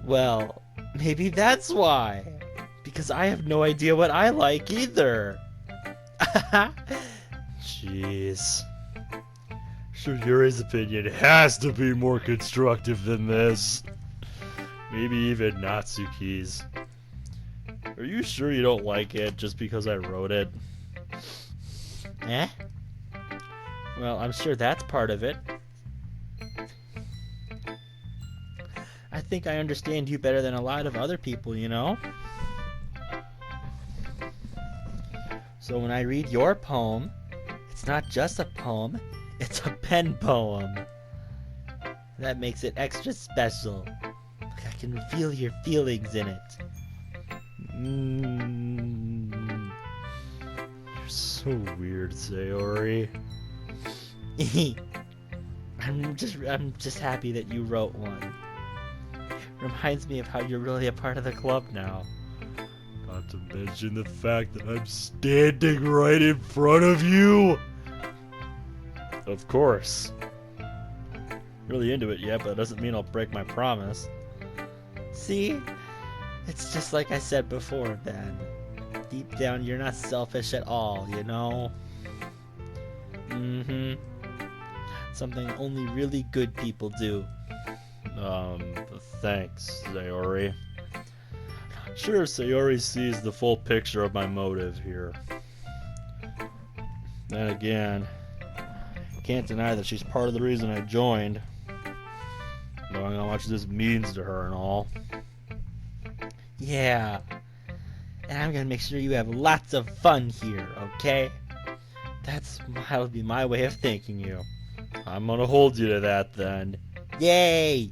Well, maybe that's why. Because I have no idea what I like either. Jeez. Sure, Yuri's opinion has to be more constructive than this. Maybe even Natsuki's. Are you sure you don't like it just because I wrote it? Eh? Well, I'm sure that's part of it. I think I understand you better than a lot of other people, you know? So when I read your poem, it's not just a poem, it's a pen poem. That makes it extra special. Like I can feel your feelings in it. so weird, Sayori. I'm just happy that you wrote one. Reminds me of how you're really a part of the club now. Not to mention the fact that I'm standing right in front of you. Of course. Really into it yet, but it doesn't mean I'll break my promise. See? It's just like I said before, Ben. Deep down, you're not selfish at all, you know? Mm-hmm. Something only really good people do. Thanks, Sayori. Sure, Sayori sees the full picture of my motive here. Then again, can't deny that she's part of the reason I joined. Knowing how much this means to her and all. Yeah. And I'm gonna make sure you have lots of fun here, okay? That'll be my way of thanking you. I'm gonna hold you to that then. Yay!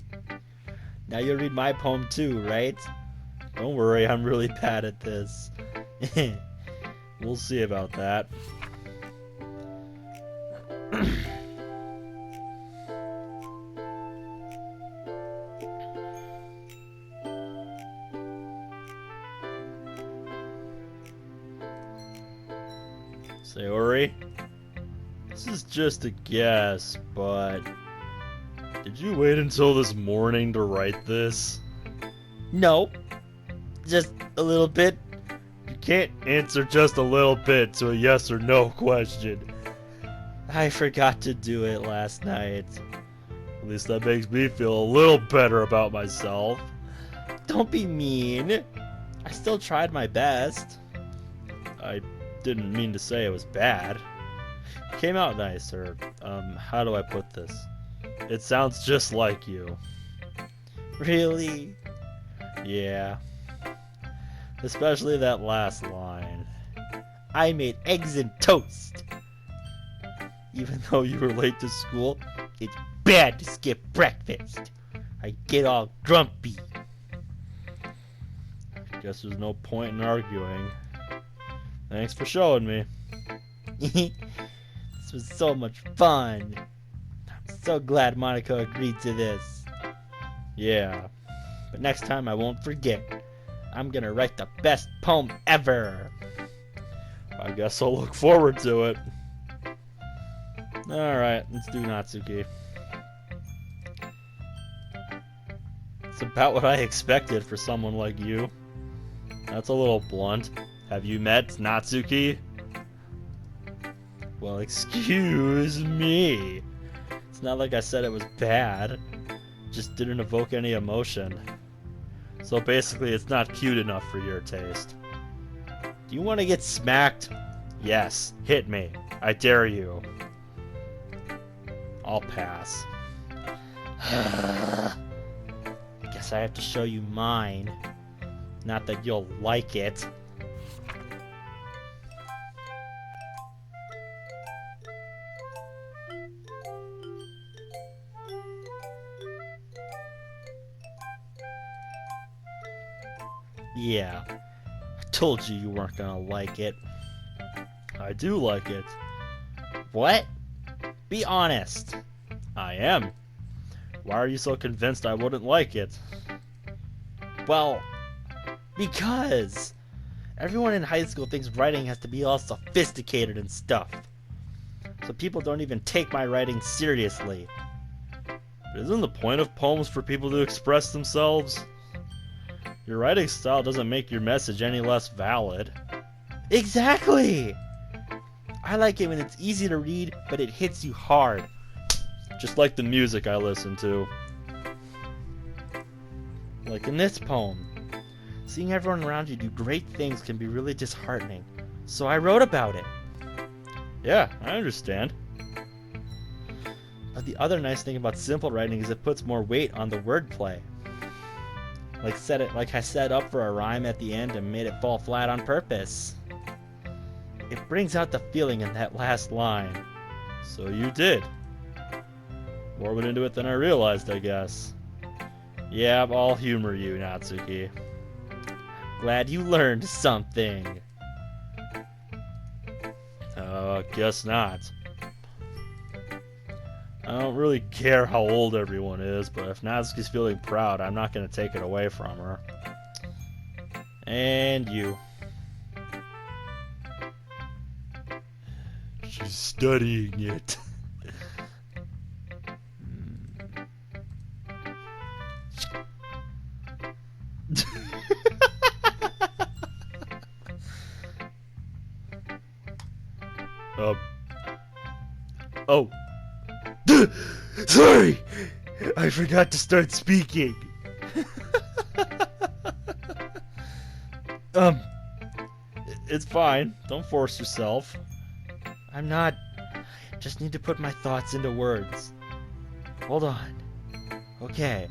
Now you'll read my poem too, right? Don't worry, I'm really bad at this. We'll see about that. Sayori, this is just a guess, but did you wait until this morning to write this? No. Just a little bit. You can't answer just a little bit to a yes or no question. I forgot to do it last night. At least that makes me feel a little better about myself. Don't be mean. I still tried my best. I didn't mean to say it was bad. It came out nice, or, how do I put this? It sounds just like you. Really? Yeah. Especially that last line. I made eggs and toast. Even though you were late to school, It's bad to skip breakfast. I get all grumpy. guess there's no point in arguing. Thanks for showing me. This was so much fun. I'm so glad Monica agreed to this. Yeah. But next time I won't forget. I'm gonna write the best poem ever. I guess I'll look forward to it. Alright, let's do Natsuki. It's about what I expected for someone like you. That's a little blunt. Have you met Natsuki? Well, excuse me. It's not like I said it was bad. Just didn't evoke any emotion. So basically, it's not cute enough for your taste. Do you want to get smacked? Yes, hit me. I dare you. I'll pass. Guess I have to show you mine. Not that you'll like it. Yeah, I told you you weren't gonna like it. I do like it. What? Be honest. I am. Why are you so convinced I wouldn't like it? Well, because everyone in high school thinks writing has to be all sophisticated and stuff. So people don't even take my writing seriously. Isn't the point of poems for people to express themselves? Your writing style doesn't make your message any less valid. Exactly! I like it when it's easy to read, but it hits you hard. Just like the music I listen to. Like in this poem. Seeing everyone around you do great things can be really disheartening. So I wrote about it. Yeah, I understand. But the other nice thing about simple writing is it puts more weight on the wordplay. Like I set up for a rhyme at the end and made it fall flat on purpose. It brings out the feeling in that last line. So you did. More went into it than I realized, I guess. Yeah, I'll humor you, Natsuki. Glad you learned something. Guess not. I don't really care how old everyone is, but if Natsuki's feeling proud, I'm not going to take it away from her. And you. She's studying it. Oh. Sorry! I forgot to start speaking. It's fine. Don't force yourself. I'm not. Just need to put my thoughts into words. Hold on. Okay.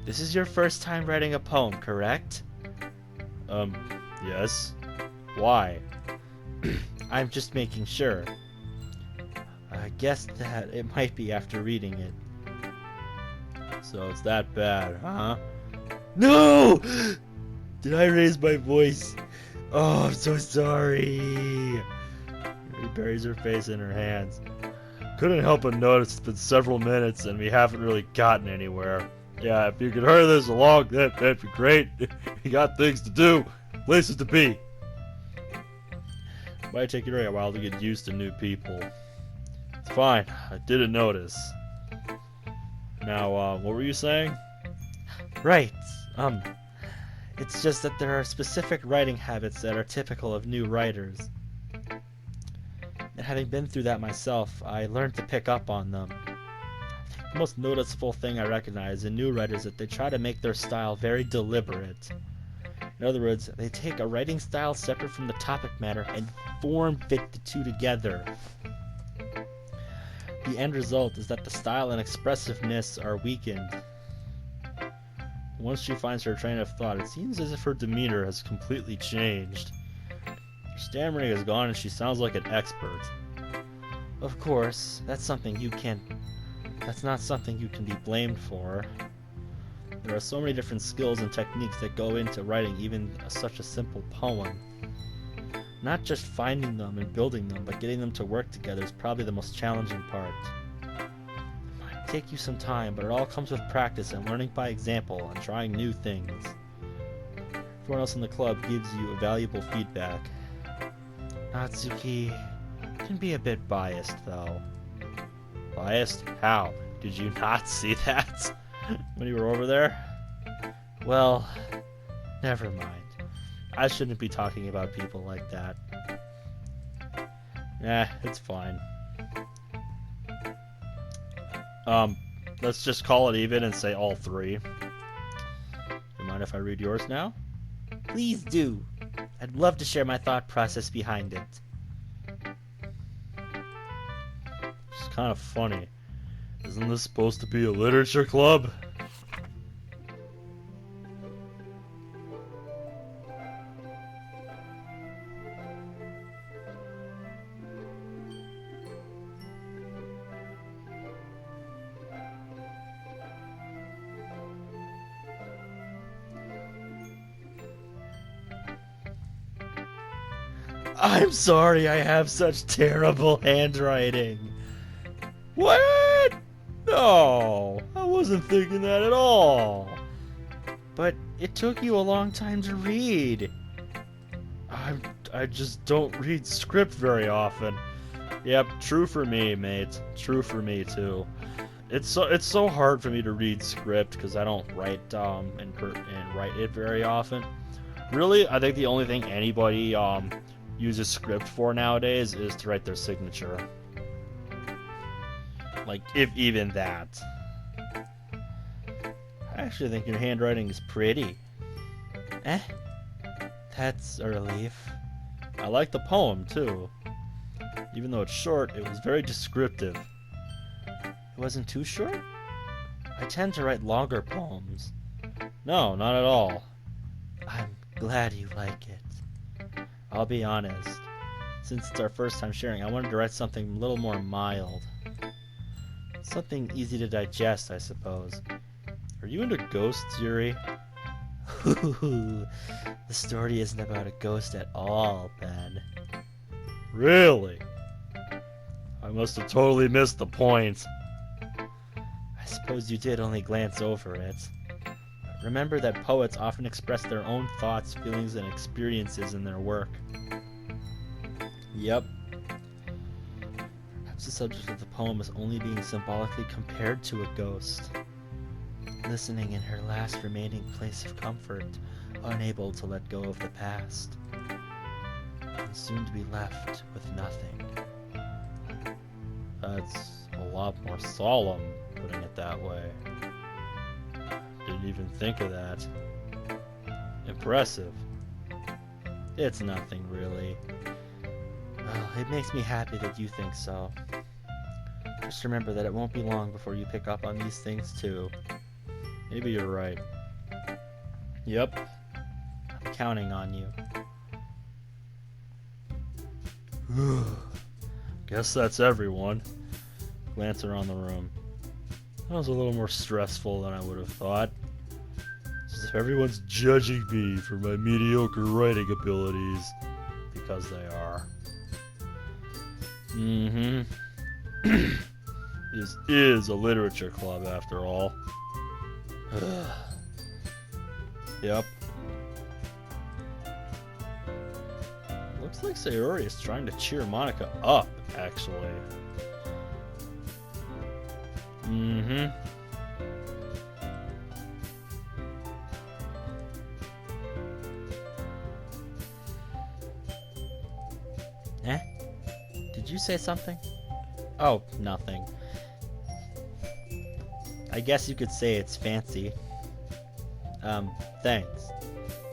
This is your first time writing a poem, correct? Yes. Why? I'm just making sure. I guess that it might be after reading it. So it's that bad, huh? No! Did I raise my voice? Oh, I'm so sorry. She buries her face in her hands. Couldn't help but notice it's been several minutes and we haven't really gotten anywhere. Yeah, if you could hurry this along, that'd be great. You got things to do, places to be. Might take you a while to get used to new people. It's fine, I didn't notice. Now, what were you saying? Right. It's just that there are specific writing habits that are typical of new writers. And having been through that myself, I learned to pick up on them. The most noticeable thing I recognize in new writers is that they try to make their style very deliberate. In other words, they take a writing style separate from the topic matter and form fit the two together. The end result is that the style and expressiveness are weakened. Once she finds her train of thought, it seems as if her demeanor has completely changed. Her stammering is gone and she sounds like an expert. Of course, that's not something you can be blamed for. There are so many different skills and techniques that go into writing even such a simple poem. Not just finding them and building them, but getting them to work together is probably the most challenging part. It might take you some time, but it all comes with practice and learning by example and trying new things. Everyone else in the club gives you valuable feedback. Natsuki can be a bit biased, though. Biased? How? Did you not see that when you were over there? Well, never mind. I shouldn't be talking about people like that. It's fine. Let's just call it even and say all three. Do you mind if I read yours now? Please do. I'd love to share my thought process behind it. It's kind of funny. Isn't this supposed to be a literature club? I'm sorry I have such terrible handwriting. What? No, I wasn't thinking that at all. But it took you a long time to read. I just don't read script very often. Yep, true for me, mate. True for me too. It's so hard for me to read script because I don't write and write it very often. Really, I think the only thing anybody uses script for nowadays is to write their signature. Like, if even that. I actually think your handwriting is pretty. That's a relief. I like the poem, too. Even though it's short, it was very descriptive. It wasn't too short? I tend to write longer poems. No, not at all. I'm glad you like it. I'll be honest. Since it's our first time sharing, I wanted to write something a little more mild. Something easy to digest, I suppose. Are you into ghosts, Yuri? The story isn't about a ghost at all, Ben. Really? must have totally missed the point. I suppose you did only glance over it. Remember that poets often express their own thoughts, feelings, and experiences in their work. Yep. Perhaps the subject of the poem is only being symbolically compared to a ghost, listening in her last remaining place of comfort, unable to let go of the past, and soon to be left with nothing. That's a lot more solemn, putting it that way. Didn't even think of that. Impressive. It's nothing, really. Well, it makes me happy that you think so. Just remember that it won't be long before you pick up on these things, too. Maybe you're right. Yep. I'm counting on you. Guess that's everyone. Glance around the room. That was a little more stressful than I would have thought. It's as if everyone's judging me for my mediocre writing abilities. Because they are. This is a literature club, after all. Yep. Looks like Sayori is trying to cheer Monica up, actually. Eh? Did you say something? Oh, nothing. I guess you could say it's fancy. Thanks.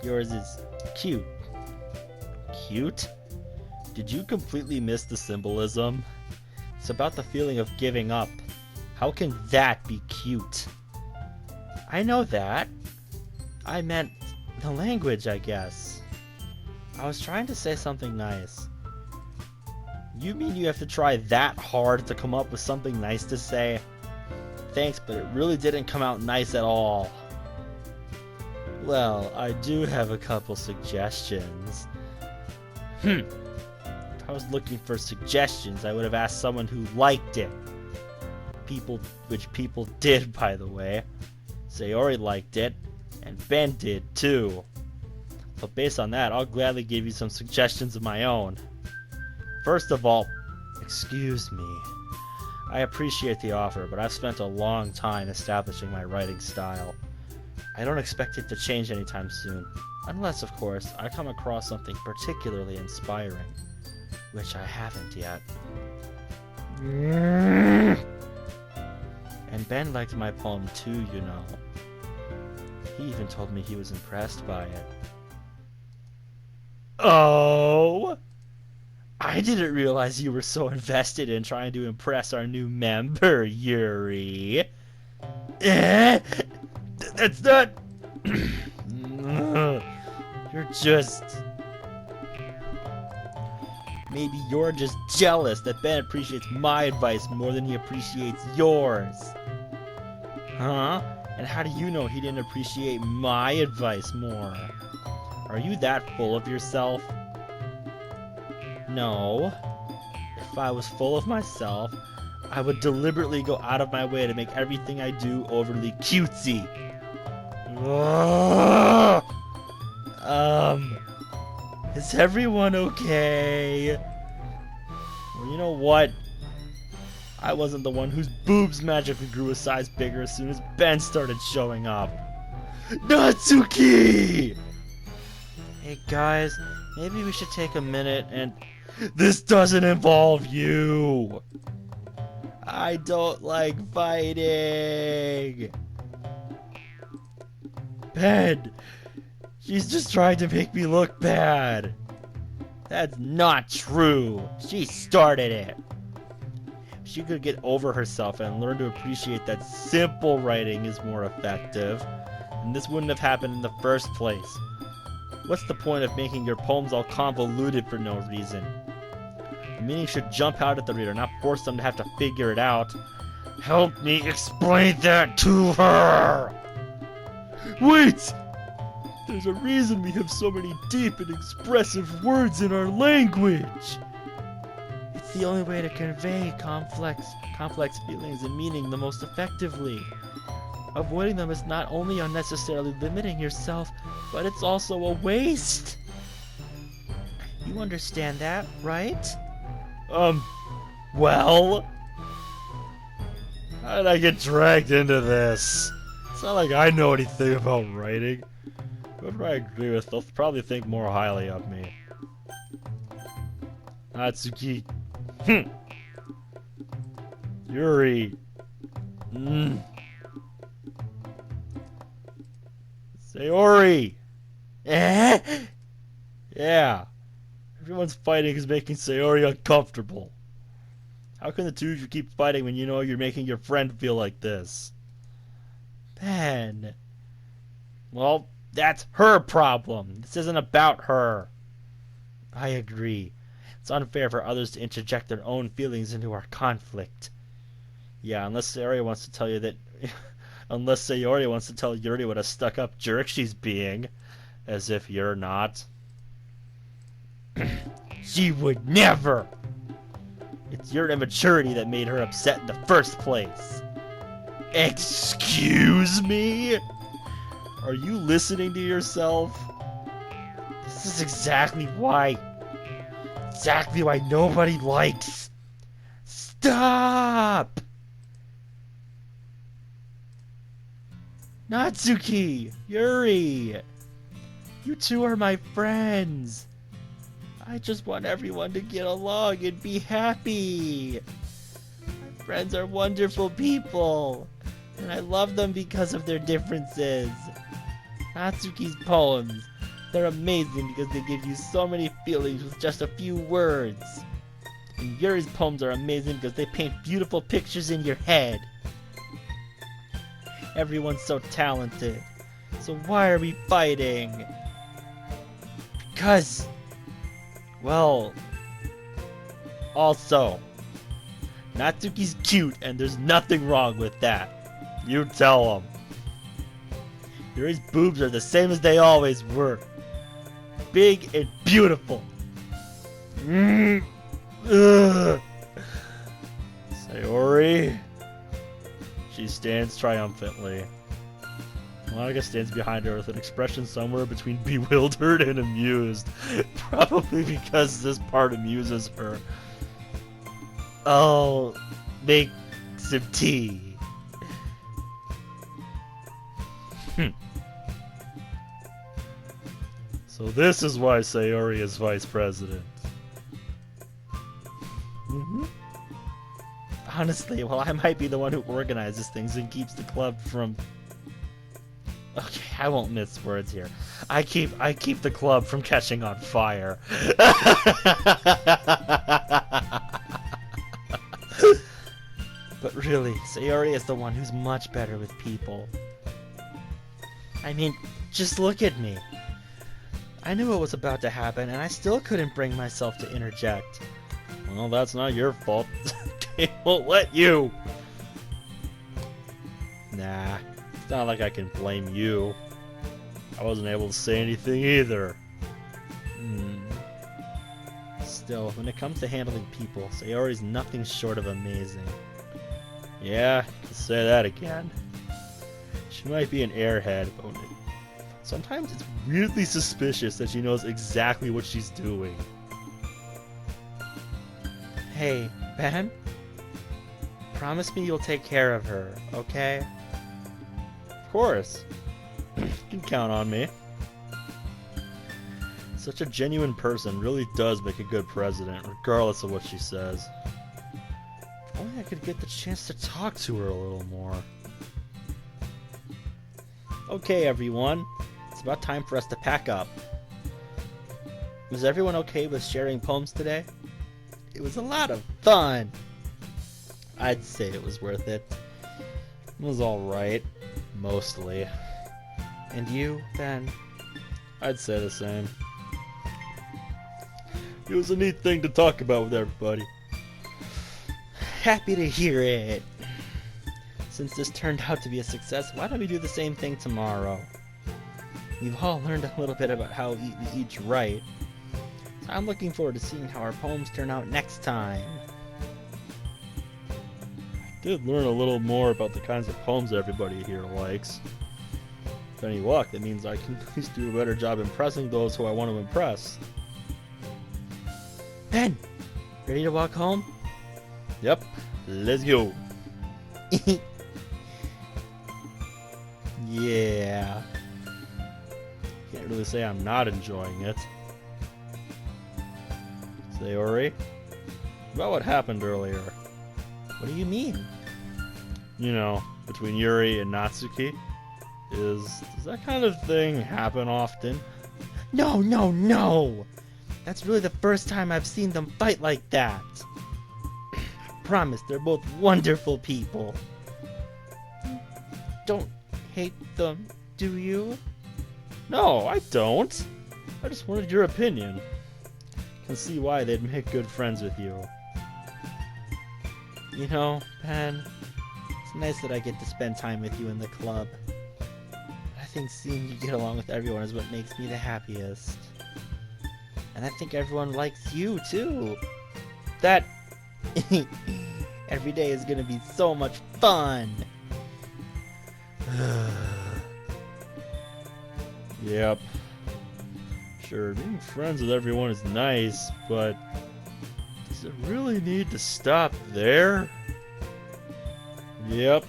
Yours is cute. Cute? Did you completely miss the symbolism? It's about the feeling of giving up. How can that be cute? I know that. I meant the language, I guess. I was trying to say something nice. You mean you have to try that hard to come up with something nice to say? Thanks, but it really didn't come out nice at all. Well, I do have a couple suggestions. If I was looking for suggestions, I would have asked someone who liked it. Which people did, by the way. Sayori liked it, and Ben did too. But based on that, I'll gladly give you some suggestions of my own. First of all, excuse me. I appreciate the offer, but I've spent a long time establishing my writing style. I don't expect it to change anytime soon, unless, of course, I come across something particularly inspiring, which I haven't yet. And Ben liked my poem too, you know. He even told me he was impressed by it. Oh! I didn't realize you were so invested in trying to impress our new member, Yuri. That's not... You're just... Maybe you're just jealous that Ben appreciates my advice more than he appreciates yours. Huh? And how do you know he didn't appreciate my advice more? Are you that full of yourself? No. If I was full of myself, I would deliberately go out of my way to make everything I do overly cutesy. Is everyone okay? Well, you know what? I wasn't the one whose boobs magically grew a size bigger as soon as Ben started showing up. Natsuki! Hey guys, maybe we should take a minute and... This doesn't involve you! I don't like fighting! Ben! She's just trying to make me look bad! That's not true! She started it! If she could get over herself and learn to appreciate that simple writing is more effective, then this wouldn't have happened in the first place. What's the point of making your poems all convoluted for no reason? The meaning should jump out at the reader, not force them to have to figure it out. Help me explain that to her! Wait! There's a reason we have so many deep and expressive words in our language! It's It's the only way to convey complex feelings and meaning the most effectively. Avoiding them is not only unnecessarily limiting yourself, but it's also a waste. You understand that, right? Well? How did I get dragged into this? It's not like I know anything about writing. Whoever I agree with, they'll probably think more highly of me. Natsuki. Yuri. Sayori! Yeah. Everyone's fighting is making Sayori uncomfortable. How can the two of you keep fighting when you know you're making your friend feel like this? Ben. Well, that's her problem. This isn't about her. I agree. It's unfair for others to interject their own feelings into our conflict. Yeah, unless Sayori wants to tell you that... unless Sayori wants to tell Yuri what a stuck-up jerk she's being. As if you're not. She would never! It's your immaturity that made her upset in the first place. Excuse me? Are you listening to yourself? This is exactly why nobody likes. Stop! Natsuki! Yuri! You two are my friends. I just want everyone to get along and be happy. My friends are wonderful people, and I love them because of their differences. Natsuki's poems, they're amazing because they give you so many feelings with just a few words. And Yuri's poems are amazing because they paint beautiful pictures in your head. Everyone's so talented, so why are we fighting? Because... well, also, Natsuki's cute and there's nothing wrong with that. You tell him. Yuri's boobs are the same as they always were. Big and beautiful. Sayori. She stands triumphantly. Monica stands behind her with an expression somewhere between bewildered and amused. Probably because this part amuses her. I'll make some tea. So this is why Sayori is vice president. Honestly, well, I might be the one who organizes things and keeps the club from... okay, I won't mince words here. I keep the club from catching on fire. But really, Sayori is the one who's much better with people. I mean, just look at me. I knew what was about to happen, and I still couldn't bring myself to interject. Well, that's not your fault. They won't let you. Nah. It's not like I can blame you. I wasn't able to say anything either. Still, when it comes to handling people, Sayori's nothing short of amazing. Yeah, you can say that again. She might be an airhead, but sometimes it's weirdly suspicious that she knows exactly what she's doing. Hey, Ben? Promise me you'll take care of her, okay? Of course. You can count on me. Such a genuine person really does make a good president, regardless of what she says. If only I could get the chance to talk to her a little more. Okay, everyone. It's about time for us to pack up. Was everyone okay with sharing poems today? It was a lot of fun. I'd say it was worth it. It was alright. Mostly. And you, Ben? I'd say the same. It was a neat thing to talk about with everybody. Happy to hear it. Since this turned out to be a success, why don't we do the same thing tomorrow? We've all learned a little bit about how we each write. I'm looking forward to seeing how our poems turn out next time. I did learn a little more about the kinds of poems everybody here likes. With any luck, that means I can at least do a better job impressing those who I want to impress. Ben, ready to walk home? Yep, let's go. Yeah. Can't really say I'm not enjoying it. Sayori, about what happened earlier. What do you mean? You know, between Yuri and Natsuki. Does that kind of thing happen often? No, no, no! That's really the first time I've seen them fight like that. I promise, they're both wonderful people. Don't hate them, do you? No, I don't. I just wanted your opinion. Can see why they'd make good friends with you. You know, Ben, it's nice that I get to spend time with you in the club. I think seeing you get along with everyone is what makes me the happiest. And I think everyone likes you, too. That... every day is gonna be so much fun! Yep. Sure, being friends with everyone is nice, but does it really need to stop there? Yep.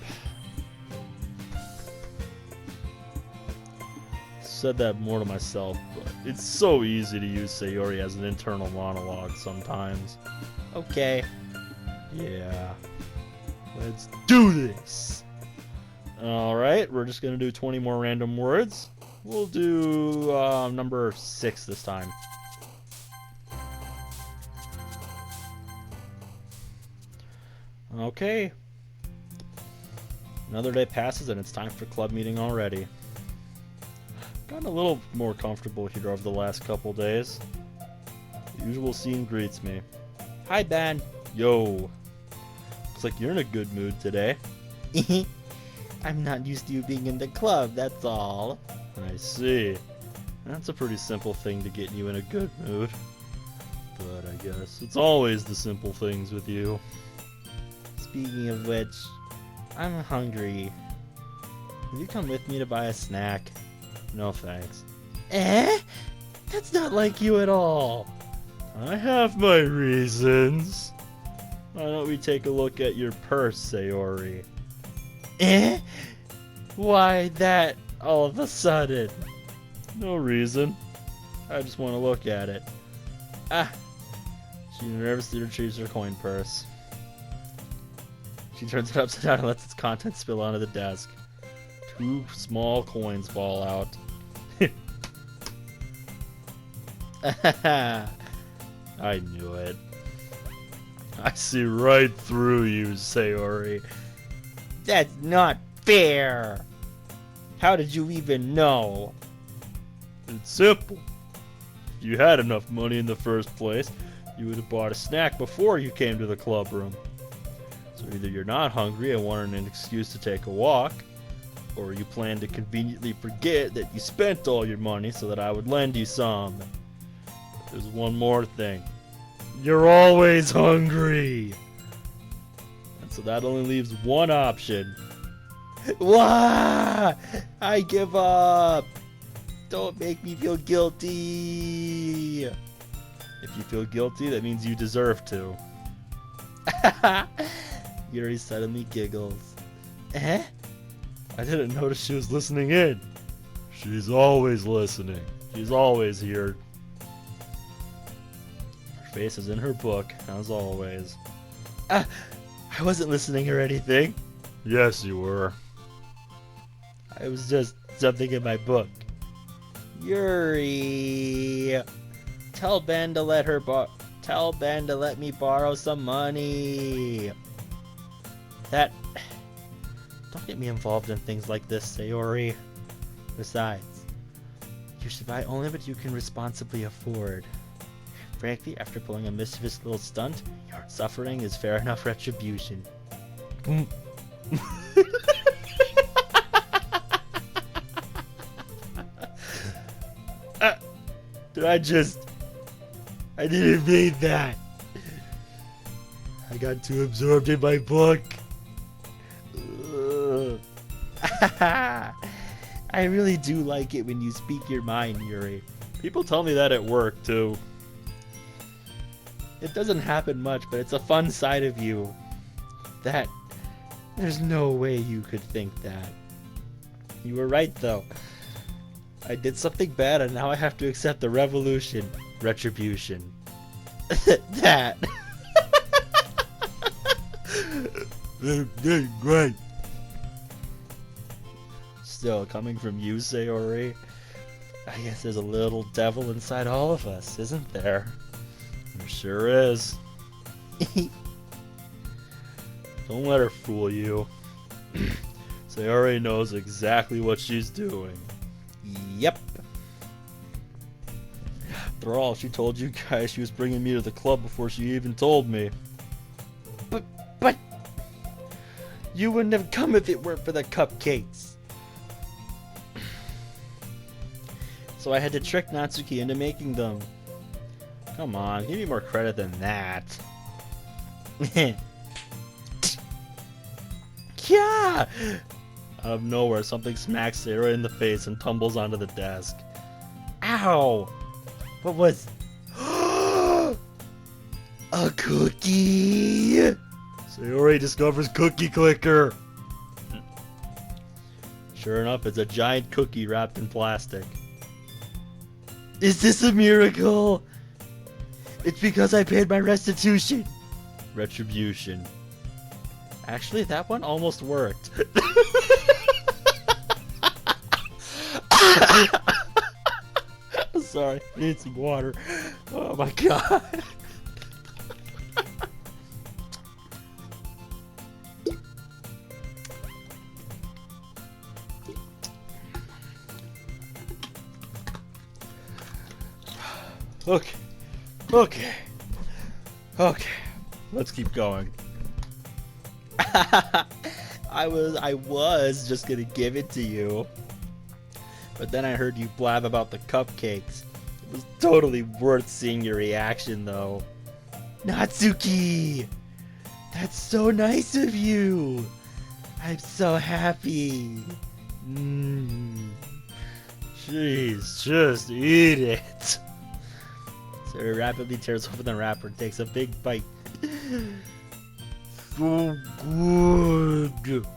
Said that more to myself, but it's so easy to use Sayori as an internal monologue sometimes. Okay. Yeah. Let's do this! Alright, we're just gonna do 20 more random words. We'll do number 6 this time. Okay. Another day passes and it's time for club meeting already. Gotten a little more comfortable here over the last couple days. The usual scene greets me. Hi, Ben. Yo. Looks like you're in a good mood today. I'm not used to you being in the club, that's all. I see. That's a pretty simple thing to get you in a good mood. But I guess it's always the simple things with you. Speaking of which, I'm hungry. Will you come with me to buy a snack? No thanks. Eh? That's not like you at all. I have my reasons. Why don't we take a look at your purse, Sayori? Eh? Why that all of a sudden? No reason. I just want to look at it. Ah, She nervously retrieves her coin purse. she turns it upside down and lets its contents spill onto the desk. 2 small coins fall out. I knew it. I see right through you, Sayori. That's not fair. How did you even know? It's simple. If you had enough money in the first place, you would have bought a snack before you came to the club room. So either you're not hungry and wanted an excuse to take a walk, or you plan to conveniently forget that you spent all your money so that I would lend you some. But there's one more thing. You're always hungry! And so that only leaves one option. Wah! I give up. Don't make me feel guilty. If you feel guilty, that means you deserve to. Yuri suddenly giggles. Eh? I didn't notice she was listening in. She's always listening. She's always here. Her face is in her book, as always. I wasn't listening or anything. Yes, you were. I was just something in my book. Yuri, tell Ben to let me borrow some money. Don't get me involved in things like this, Sayori. Besides, you should buy only what you can responsibly afford. Frankly, after pulling a mischievous little stunt, your suffering is fair enough retribution. Did I just I didn't mean that. I got too absorbed in my book. I really do like it when you speak your mind, Yuri. People tell me that at work, too. It doesn't happen much, but it's a fun side of you. That... There's no way you could think that. You were right, though. I did something bad, and now I have to accept the revolution. Retribution. That. Great. Still, coming from you, Sayori, I guess there's a little devil inside all of us, isn't there? There sure is. Don't let her fool you. Sayori knows exactly what she's doing. Yep. After all, she told you guys she was bringing me to the club before she even told me. But... You wouldn't have come if it weren't for the cupcakes. So I had to trick Natsuki into making them. Come on, give me more credit than that. Yeah! Out of nowhere, something smacks Sarah in the face and tumbles onto the desk. Ow! What was... A cookie! Sayori discovers Cookie Clicker! Sure enough, it's a giant cookie wrapped in plastic. Is this a miracle? It's because I paid my restitution. Retribution. Actually, that one almost worked. Sorry, I need some water. Oh my god. Okay. Let's keep going. I was just gonna give it to you. But then I heard you blab about the cupcakes. It was totally worth seeing your reaction, though. Natsuki! That's so nice of you! I'm so happy. Jeez, just eat it. Sarah rapidly tears open the wrapper and takes a big bite. So good.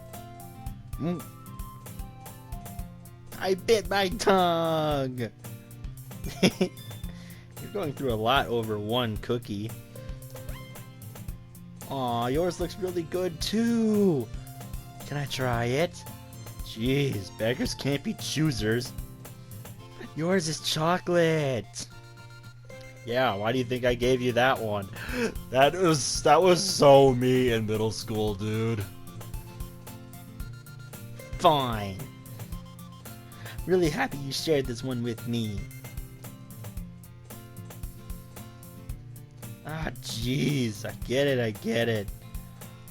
I bit my tongue! You're going through a lot over one cookie. Aw, yours looks really good too! Can I try it? Jeez, beggars can't be choosers. Yours is chocolate! Yeah, why do you think I gave you that one? That was so me in middle school, dude. Fine. Really happy you shared this one with me. Ah, jeez. I get it.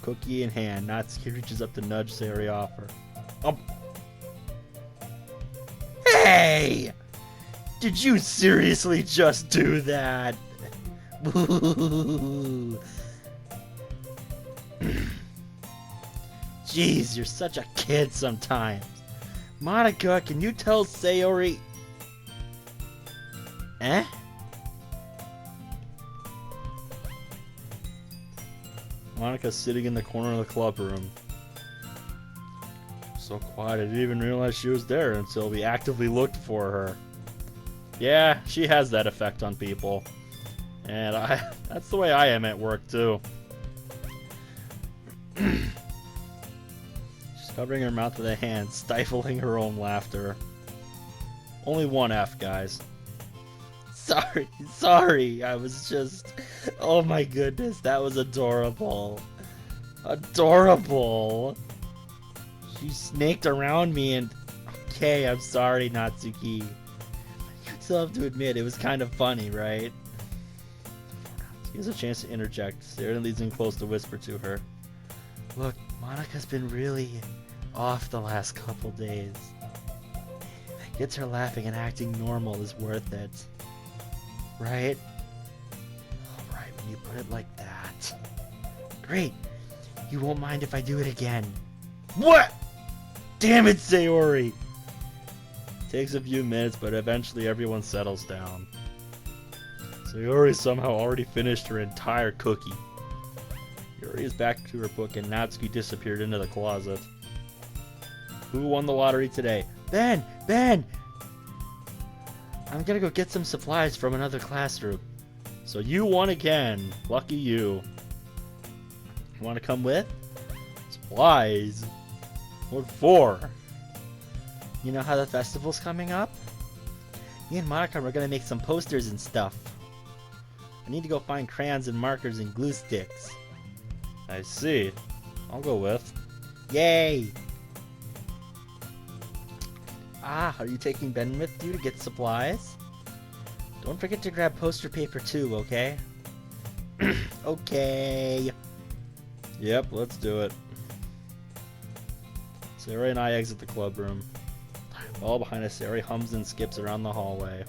Cookie in hand, Natsuki reaches up to nudge Sayori off her. Hey! Did you seriously just do that? Jeez, you're such a kid sometimes. Monica, can you tell Sayori... Eh? Monica's sitting in the corner of the club room. So quiet, I didn't even realize she was there until we actively looked for her. Yeah, she has that effect on people. And that's the way I am at work, too. She's covering her mouth with a hand, stifling her own laughter. Only one F, guys. Sorry, I was just... Oh my goodness, that was adorable. Adorable. She snaked around me and... Okay, I'm sorry, Natsuki. You still have to admit, it was kind of funny, right? She has a chance to interject. Sarah leads in close to whisper to her. Look, Monica's been really off the last couple days. Gets her laughing and acting normal is worth it. Right? when you put it like that. Great. You won't mind if I do it again. What? Damn it, Sayori! Takes a few minutes, but eventually everyone settles down. Sayori somehow already finished her entire cookie. Yuri is back to her book and Natsuki disappeared into the closet. Who won the lottery today? Ben! Ben! I'm gonna go get some supplies from another classroom. So you won again. Lucky you. You want to come with? Supplies? What for? You know how the festival's coming up? Me and Monica are gonna make some posters and stuff. I need to go find crayons and markers and glue sticks. I see. I'll go with. Yay! Ah, are you taking Ben with you to get supplies? Don't forget to grab poster paper too, okay? Okay. Yep, let's do it. Sayori and I exit the club room. All behind us, Sayori hums and skips around the hallway.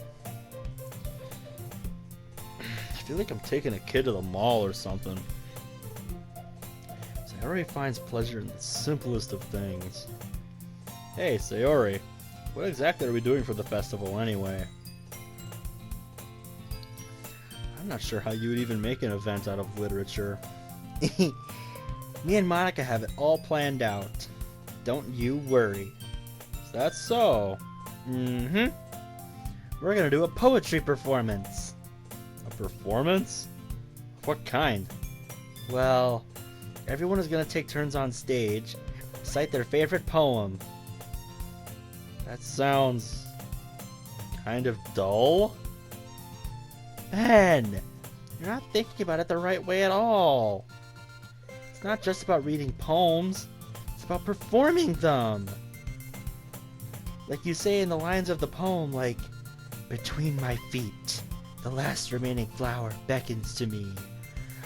I feel like I'm taking a kid to the mall or something. Sayori finds pleasure in the simplest of things. Hey, Sayori. What exactly are we doing for the festival anyway? I'm not sure how you would even make an event out of literature. Me and Monica have it all planned out. Don't you worry. Is that so? Mm-hmm. We're gonna do a poetry performance. A performance? What kind? Well, everyone is gonna take turns on stage, recite their favorite poem. That sounds kind of dull. Ben, you're not thinking about it the right way at all. It's not just about reading poems, it's about performing them. Like you say in the lines of the poem, like, between my feet, the last remaining flower beckons to me.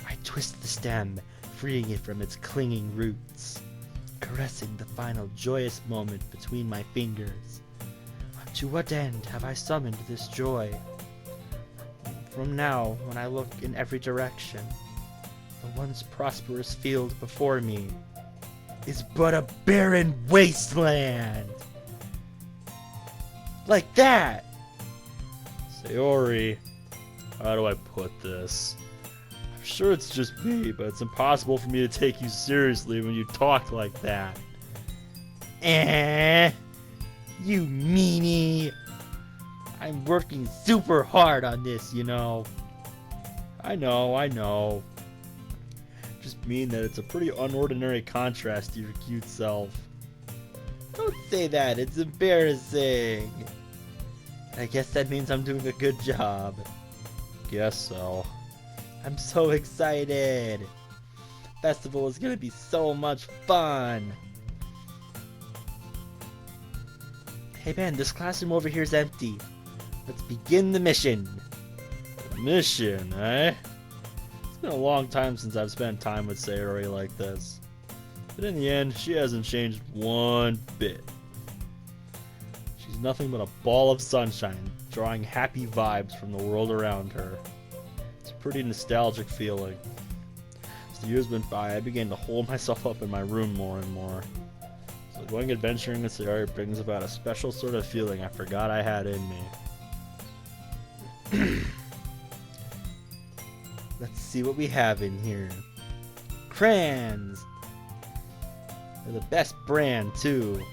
I twist the stem, freeing it from its clinging roots, caressing the final joyous moment between my fingers. To what end have I summoned this joy? From now, when I look in every direction, the once prosperous field before me is but a barren wasteland. Like that! Sayori, how do I put this? I'm sure it's just me, but it's impossible for me to take you seriously when you talk like that. You meanie! I'm working super hard on this, you know. I know. Just mean that it's a pretty unordinary contrast to your cute self. Don't say that, it's embarrassing. I guess that means I'm doing a good job. Guess so. I'm so excited. Festival is gonna be so much fun. Hey Ben, this classroom over here is empty. Let's begin the mission. Mission, eh? It's been a long time since I've spent time with Sayori like this. But in the end, she hasn't changed one bit. She's nothing but a ball of sunshine, drawing happy vibes from the world around her. It's a pretty nostalgic feeling. As the years went by, I began to hold myself up in my room more and more. So going adventuring with Sayori brings about a special sort of feeling I forgot I had in me. Let's see what we have in here. Crayons! They're the best brand, too.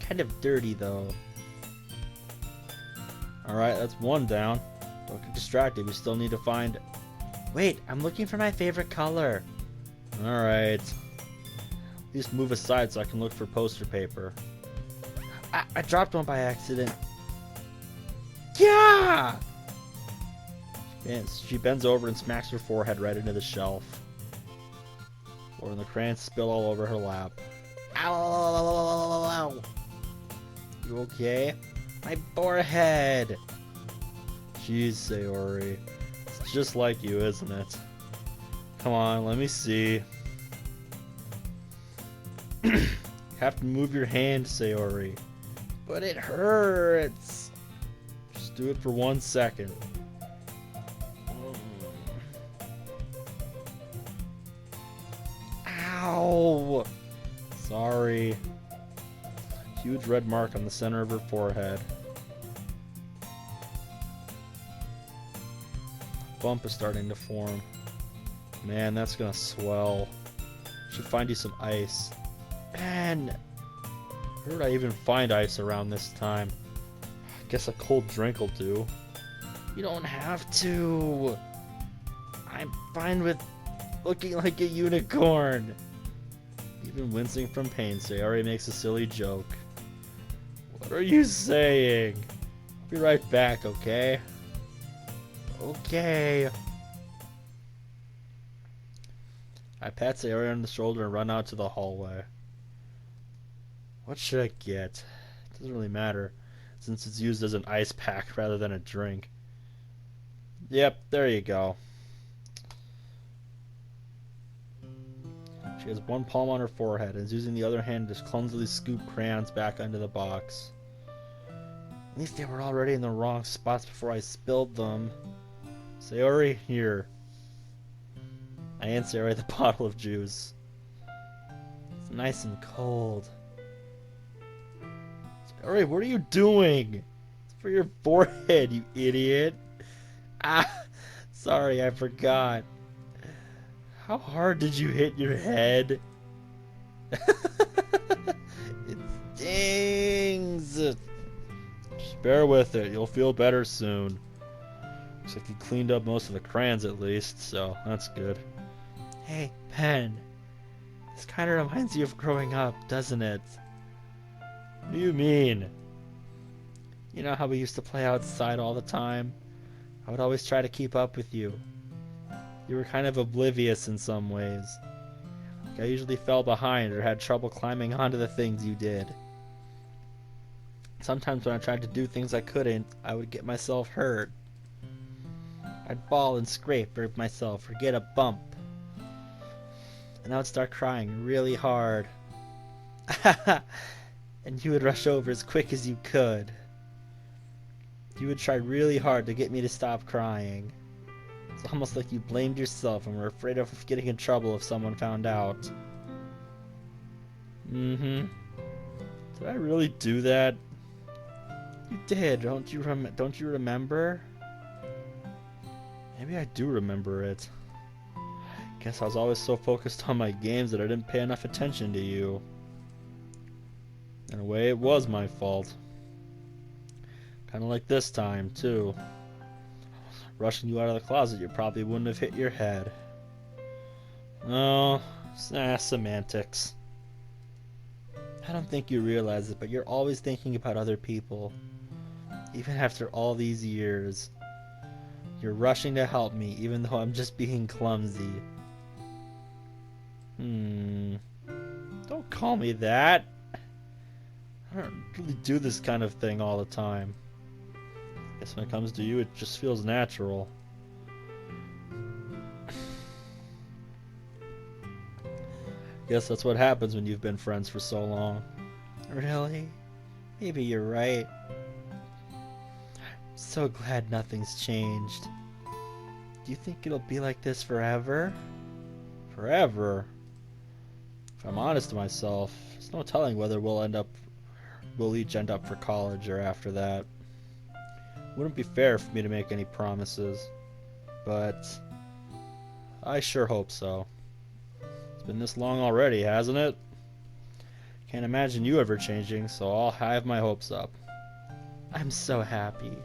Kind of dirty, though. Alright, that's one down. Don't get distracted, we still need to find... Wait, I'm looking for my favorite color. Alright. Just move aside so I can look for poster paper. I dropped one by accident. Yeah! She bends over and smacks her forehead right into the shelf. Or the crayons spill all over her lap. Ow, ow, ow, ow, ow, ow. You okay? My forehead. Jeez, Sayori. It's just like you, isn't it? Come on, let me see. You have to move your hand, Sayori. But it hurts. Just do it for 1 second. Sorry. Huge red mark on the center of her forehead. Bump is starting to form. Man, that's gonna swell. Should find you some ice. Man, where would I even find ice around this time? Guess a cold drink will do. You don't have to. I'm fine with looking like a unicorn. Even wincing from pain, Sayori makes a silly joke. What are you saying? I'll be right back, okay? Okay. I pat Sayori on the shoulder and run out to the hallway. What should I get? It doesn't really matter, since it's used as an ice pack rather than a drink. Yep, there you go. She has one palm on her forehead and is using the other hand to clumsily scoop crayons back under the box. At least they were already in the wrong spots before I spilled them. Sayori, here. I hand Sayori the bottle of juice. It's nice and cold. Sayori, what are you doing? It's for your forehead, you idiot. Ah, sorry, I forgot. How hard did you hit your head? It stings. Just bear with it. You'll feel better soon. Looks like you cleaned up most of the crayons at least, so that's good. Hey, Pen. This kind of reminds you of growing up, doesn't it? What do you mean? You know how we used to play outside all the time? I would always try to keep up with you. You were kind of oblivious in some ways. Like I usually fell behind or had trouble climbing onto the things you did. Sometimes when I tried to do things I couldn't, I would get myself hurt. I'd fall and scrape, hurt myself, or get a bump. And I would start crying really hard. And you would rush over as quick as you could. You would try really hard to get me to stop crying. It's almost like you blamed yourself and were afraid of getting in trouble if someone found out. Mm-hmm. Did I really do that? You did, don't you remember? Maybe I do remember it. Guess I was always so focused on my games that I didn't pay enough attention to you. In a way, it was my fault. Kinda like this time, too. Rushing you out of the closet, you probably wouldn't have hit your head. Oh, semantics. I don't think you realize it, but you're always thinking about other people. Even after all these years. You're rushing to help me, even though I'm just being clumsy. Don't call me that. I don't really do this kind of thing all the time. Guess when it comes to you, it just feels natural. Guess that's what happens when you've been friends for so long. Really? Maybe you're right. I'm so glad nothing's changed. Do you think it'll be like this forever? Forever? If I'm honest to myself, there's no telling whether we'll each end up for college or after that. Wouldn't be fair for me to make any promises, but I sure hope so. It's been this long already, hasn't it? Can't imagine you ever changing, so I'll have my hopes up. I'm so happy.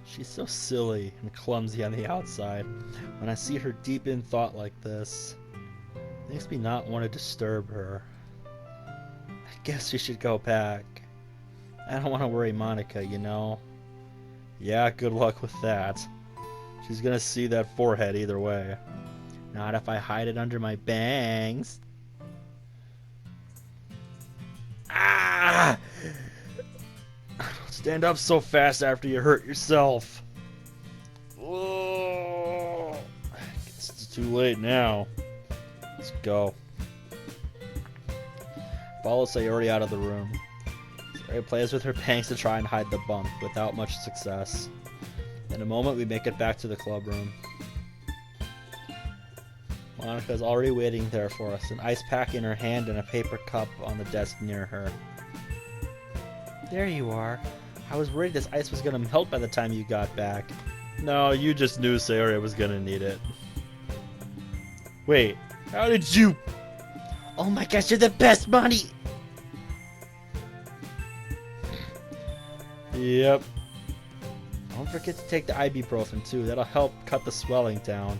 She's so silly and clumsy on the outside. When I see her deep in thought like this, it makes me not want to disturb her. I guess she should go back. I don't want to worry Monica, you know? Yeah, good luck with that. She's gonna see that forehead either way. Not if I hide it under my bangs. Ah! Stand up so fast after you hurt yourself. Oh, guess it's too late now. Let's go. Follow Sayori out of the room. Ray plays with her bangs to try and hide the bump, without much success. In a moment, we make it back to the club room. Monica's already waiting there for us, an ice pack in her hand and a paper cup on the desk near her. There you are. I was worried this ice was gonna melt by the time you got back. No, you just knew Sayori was gonna need it. Wait, how did you... Oh my gosh, you're the best, Monty! Yep. Don't forget to take the ibuprofen too. That'll help cut the swelling down.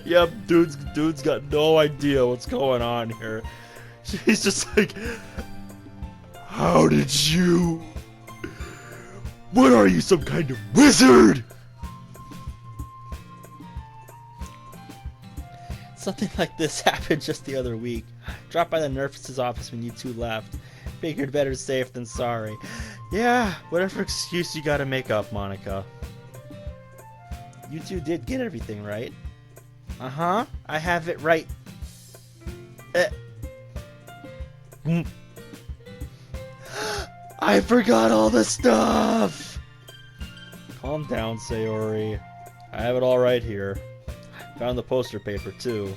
Yep, dude's got no idea what's going on here. She's just like, how did you? What are you, some kind of wizard? Something like this happened just the other week. Dropped by the nurse's office when you two left. Figured better safe than sorry. Yeah, whatever excuse you gotta make up, Monica. You two did get everything right. Uh-huh, I have it right. I forgot all the stuff! Calm down, Sayori. I have it all right here. Found the poster paper, too.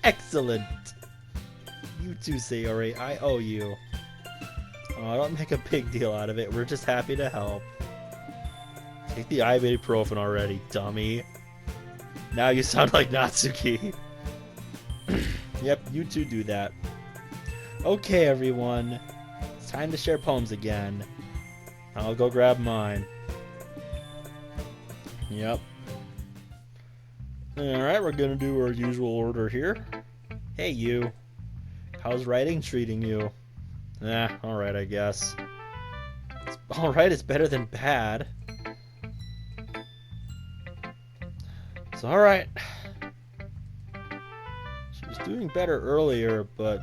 Excellent! You too, Sayori, I owe you. Oh, don't make a big deal out of it. We're just happy to help. Take the ibuprofen already, dummy. Now you sound like Natsuki. Yep, you two do that. Okay, everyone. It's time to share poems again. I'll go grab mine. Yep. Alright, we're gonna do our usual order here. Hey, you. How's writing treating you? Alright, I guess. Alright, it's better than bad. It's alright. She was doing better earlier, but...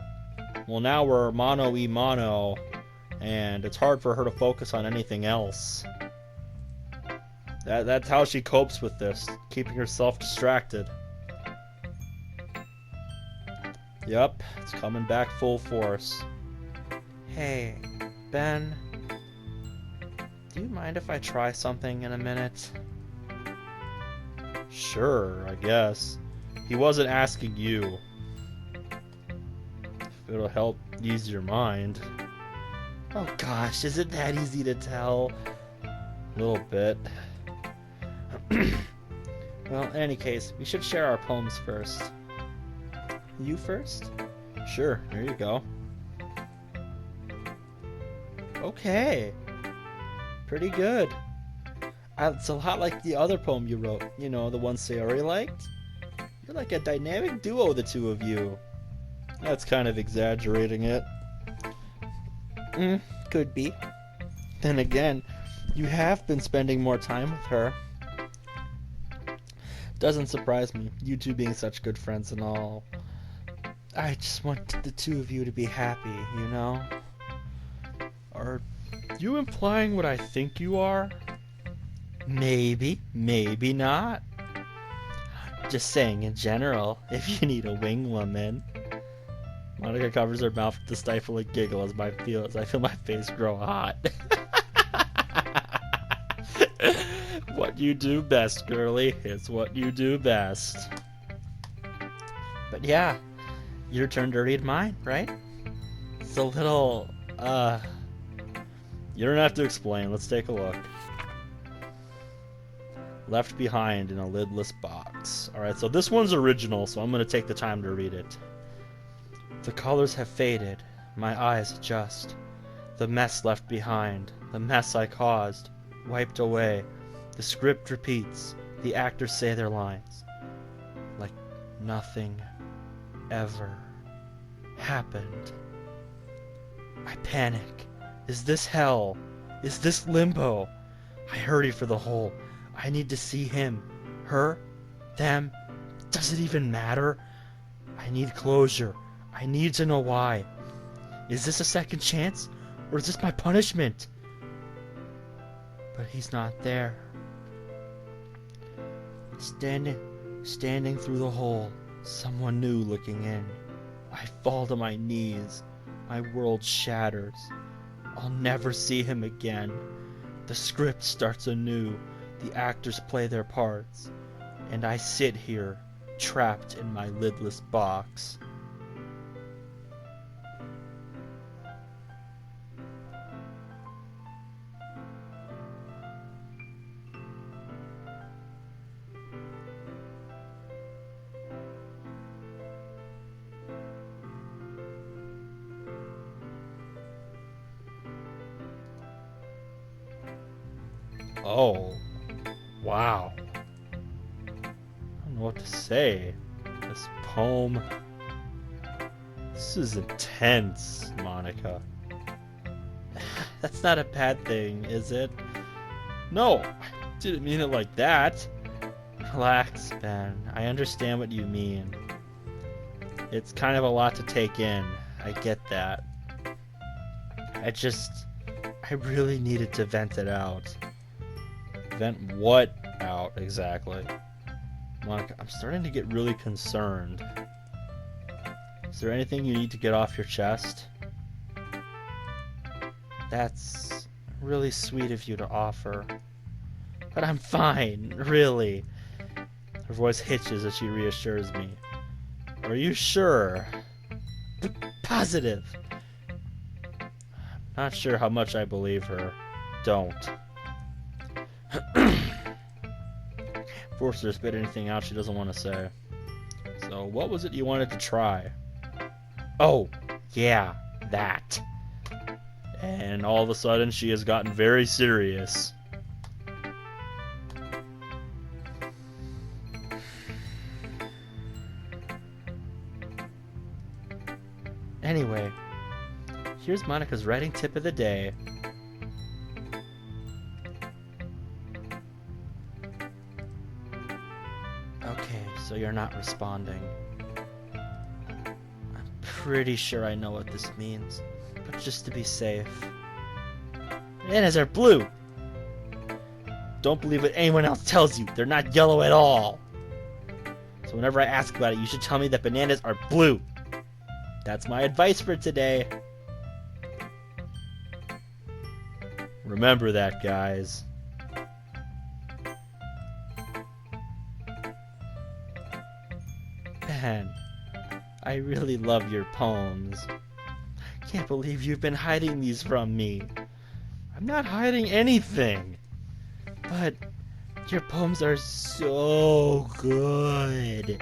well, now we're mano-y-mano, and it's hard for her to focus on anything else. That's how she copes with this, keeping herself distracted. Yep, it's coming back full force. Hey, Ben. Do you mind if I try something in a minute? Sure, I guess. He wasn't asking you. If it'll help ease your mind. Oh gosh, is it that easy to tell? A little bit. Well, in any case, we should share our poems first. You first? Sure, here you go. Okay. Pretty good. It's a lot like the other poem you wrote. You know, the one Sayori liked. You're like a dynamic duo, the two of you. That's kind of exaggerating it. Could be. Then again, you have been spending more time with her. Doesn't surprise me, you two being such good friends and all. I just want the two of you to be happy, you know? Are you implying what I think you are? Maybe, maybe not. Just saying in general, if you need a wing woman. Monica covers her mouth to stifle a giggle as I feel my face grow hot. What you do best, girly. It's what you do best. But yeah, your turn to read mine, right? It's a little, You don't have to explain. Let's take a look. Left behind in a lidless box. Alright, so this one's original, so I'm going to take the time to read it. The colors have faded. My eyes adjust. The mess left behind. The mess I caused. Wiped away. The script repeats. The actors say their lines. Like nothing ever happened. I panic. Is this hell? Is this limbo? I hurry for the hole. I need to see him. Her? Them? Does it even matter? I need closure. I need to know why. Is this a second chance? Or is this my punishment? But he's not there. Standing through the hole. Someone new looking in. I fall to my knees. My world shatters. I'll never see him again. The script starts anew. The actors play their parts. And I sit here, trapped in my lidless box. Oh, wow. I don't know what to say. This poem. This is intense, Monica. That's not a bad thing, is it? No, I didn't mean it like that. Relax, Ben. I understand what you mean. It's kind of a lot to take in. I get that. I really needed to vent it out. Vent what out, exactly? Monica, I'm starting to get really concerned. Is there anything you need to get off your chest? That's really sweet of you to offer. But I'm fine, really. Her voice hitches as she reassures me. Are you sure? Positive. Not sure how much I believe her. Don't. Force her to spit anything out she doesn't want to say. So, what was it you wanted to try? Oh, yeah, that. And all of a sudden, she has gotten very serious. Anyway, here's Monica's writing tip of the day. Okay, so you're not responding. I'm pretty sure I know what this means, but just to be safe. Bananas are blue! Don't believe what anyone else tells you. They're not yellow at all. So whenever I ask about it, you should tell me that bananas are blue. That's my advice for today. Remember that, guys. Ben, I really love your poems. Can't believe you've been hiding these from me. I'm not hiding anything. But your poems are so good.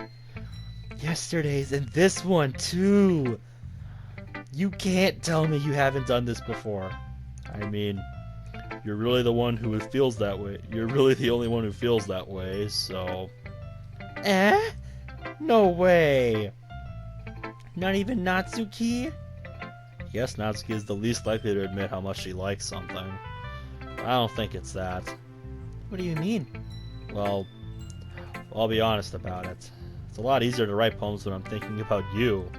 Yesterday's and this one too. You can't tell me you haven't done this before. I mean, you're really the one who feels that way. You're really the only one who feels that way, so... Eh? No way. Not even Natsuki? Yes, Natsuki is the least likely to admit how much she likes something. I don't think it's that. What do you mean? Well, I'll be honest about it. It's a lot easier to write poems when I'm thinking about you.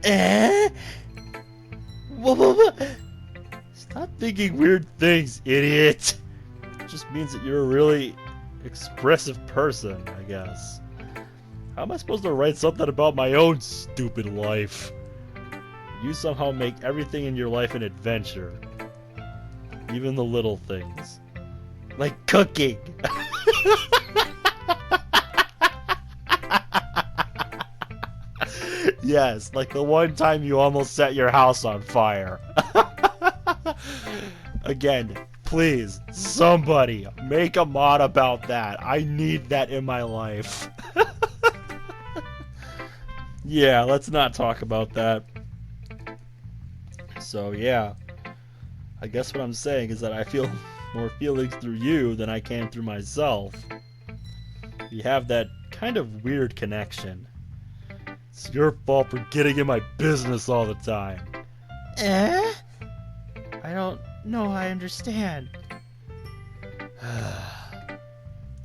Eh? Stop thinking weird things, idiot! It just means that you're a really expressive person, I guess. How am I supposed to write something about my own stupid life? You somehow make everything in your life an adventure. Even the little things. Like cooking! Yes, like the one time you almost set your house on fire. Again, please, somebody, make a mod about that. I need that in my life. Yeah, let's not talk about that. So, yeah. I guess what I'm saying is that I feel more feelings through you than I can through myself. We have that kind of weird connection. It's your fault for getting in my business all the time. Eh? I don't know I understand.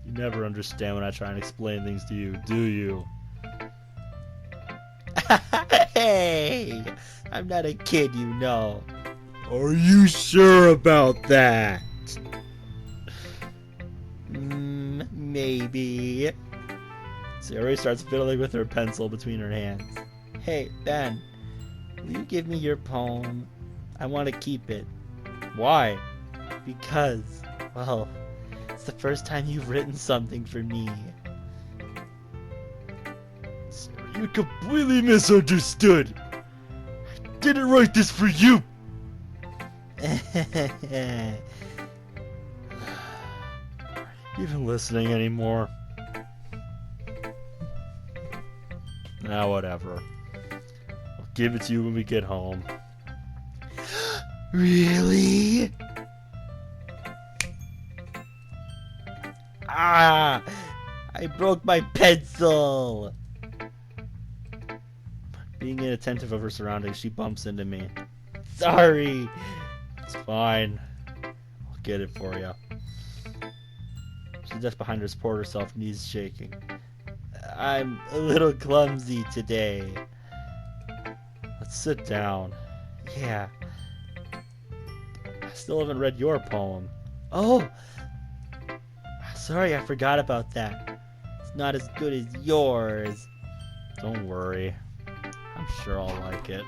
You never understand when I try and explain things to you, do you? Hey! I'm not a kid, you know. Are you sure about that? Maybe. Sayori starts fiddling with her pencil between her hands. Hey, Ben, will you give me your poem? I want to keep it. Why? Because, well, it's the first time you've written something for me. You completely misunderstood. I didn't write this for you. Even listening anymore? Nah, whatever. I'll give it to you when we get home. Really? Ah! I broke my pencil! Being inattentive of her surroundings, she bumps into me. Sorry! It's fine. I'll get it for you. She ducks behind her to support herself, knees shaking. I'm a little clumsy today. Let's sit down. Yeah. I still haven't read your poem. Oh! Sorry, I forgot about that. It's not as good as yours. Don't worry. I'm sure I'll like it.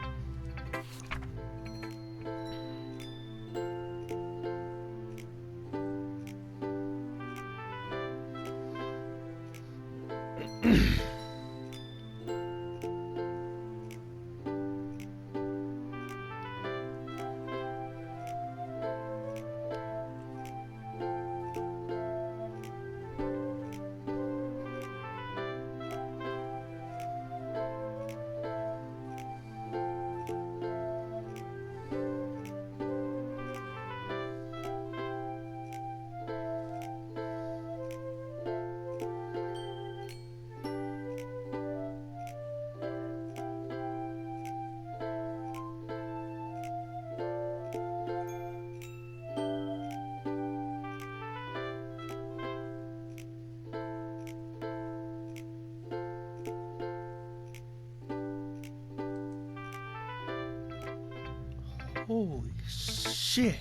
Holy shit!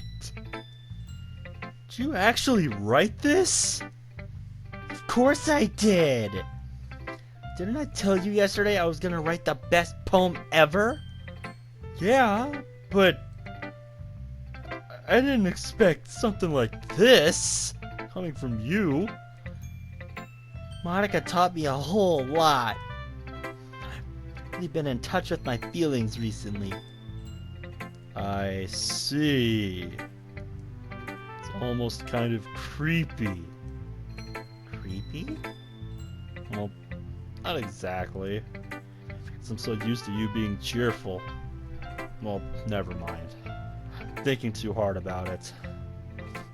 Did you actually write this? Of course I did! Didn't I tell you yesterday I was gonna write the best poem ever? Yeah, but I didn't expect something like this coming from you. Monica taught me a whole lot. I've really been in touch with my feelings recently. I see. It's almost kind of creepy. Creepy? Well, not exactly. I'm so used to you being cheerful. Well, never mind. I'm thinking too hard about it.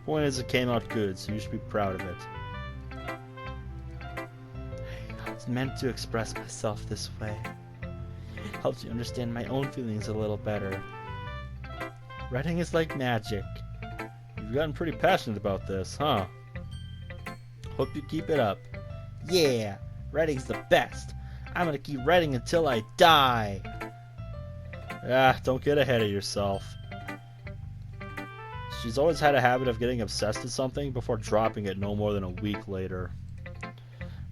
Point is, it came out good, so you should be proud of it. I was meant to express myself this way. It helps you understand my own feelings a little better. Writing is like magic. You've gotten pretty passionate about this, huh? Hope you keep it up. Yeah, writing's the best. I'm gonna keep writing until I die. Ah, don't get ahead of yourself. She's always had a habit of getting obsessed with something before dropping it no more than a week later.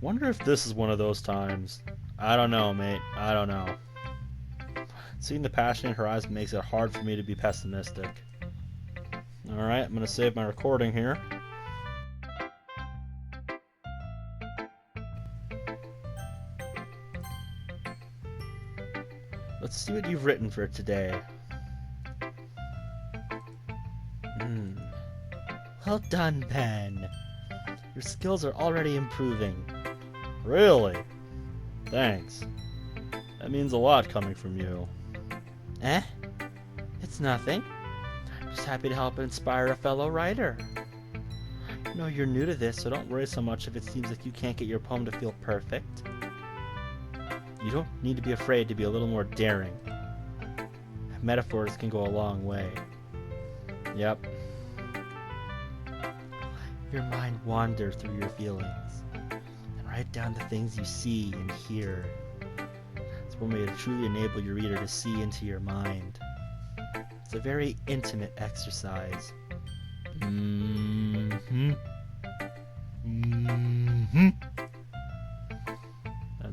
Wonder if this is one of those times. I don't know, mate. I don't know. Seeing the passion in her eyes makes it hard for me to be pessimistic. Alright, I'm gonna save my recording here. Let's see what you've written for today. Well done, Ben. Your skills are already improving. Really? Thanks. That means a lot coming from you. Eh? It's nothing. I'm just happy to help inspire a fellow writer. I know you're new to this, so don't worry so much if it seems like you can't get your poem to feel perfect. You don't need to be afraid to be a little more daring. Metaphors can go a long way. Yep. Your mind wander through your feelings and write down the things you see and hear. It's one way to truly enable your reader to see into your mind. It's a very intimate exercise.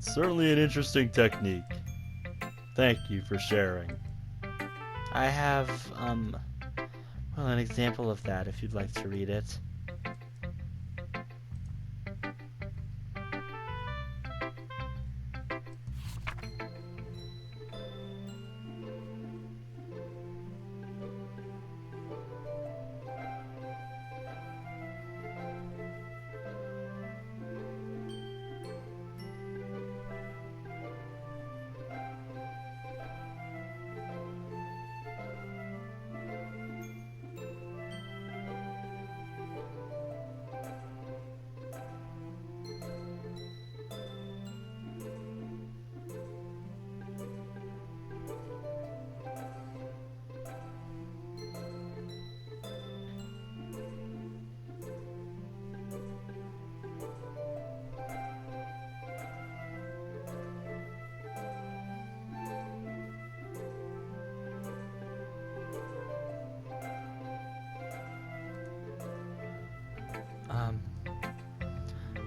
It's certainly an interesting technique. Thank you for sharing. I have, well, an example of that if you'd like to read it.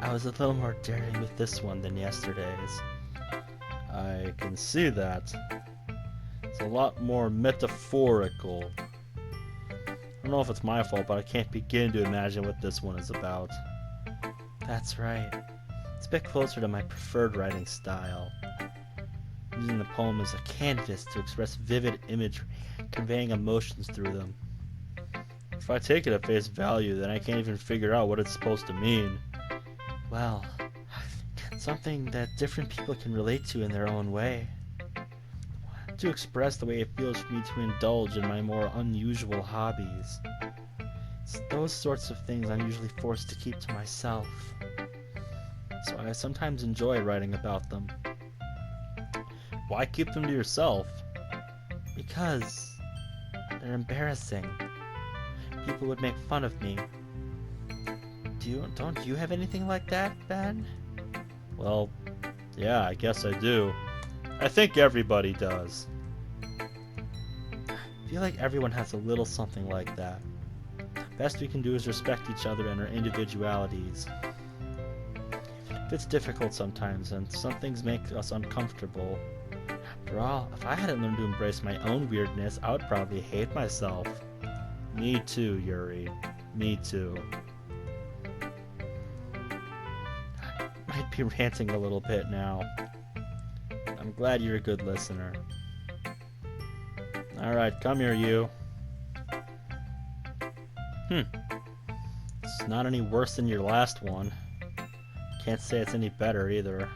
I was a little more daring with this one than yesterday's. I can see that. It's a lot more metaphorical. I don't know if it's my fault, but I can't begin to imagine what this one is about. That's right. It's a bit closer to my preferred writing style. Using the poem as a canvas to express vivid imagery, conveying emotions through them. If I take it at face value, then I can't even figure out what it's supposed to mean. Well, something that different people can relate to in their own way. To express the way it feels for me to indulge in my more unusual hobbies. It's those sorts of things I'm usually forced to keep to myself. So I sometimes enjoy writing about them. Why keep them to yourself? Because they're embarrassing. People would make fun of me. Don't you have anything like that, Ben? Well, yeah, I guess I do. I think everybody does. I feel like everyone has a little something like that. Best we can do is respect each other and our individualities. It's difficult sometimes, and some things make us uncomfortable. After all, if I hadn't learned to embrace my own weirdness, I would probably hate myself. Me too, Yuri. Me too. Might be ranting a little bit now. I'm glad you're a good listener. Alright, come here, you. It's not any worse than your last one. Can't say it's any better either.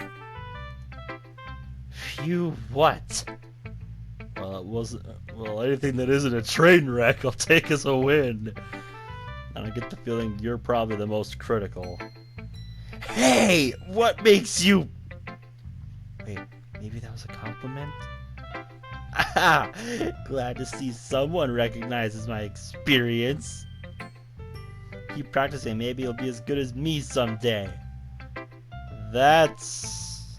Phew, what? Well, anything that isn't a train wreck I'll take as a win. And I get the feeling you're probably the most critical. Hey! What makes you... Wait, maybe that was a compliment? Ah! Glad to see someone recognizes my experience. Keep practicing, maybe you'll be as good as me someday. That's...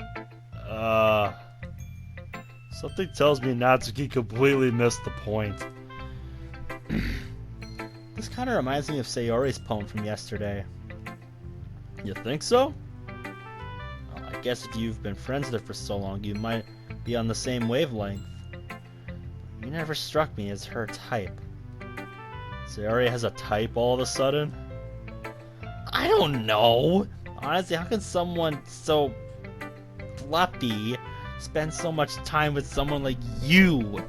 Something tells me Natsuki completely missed the point. This kind of reminds me of Sayori's poem from yesterday. You think so? Well, I guess if you've been friends with her for so long, you might be on the same wavelength. You never struck me as her type. Sayori has a type all of a sudden? I don't know! Honestly, how can someone so fluffy spend so much time with someone like you?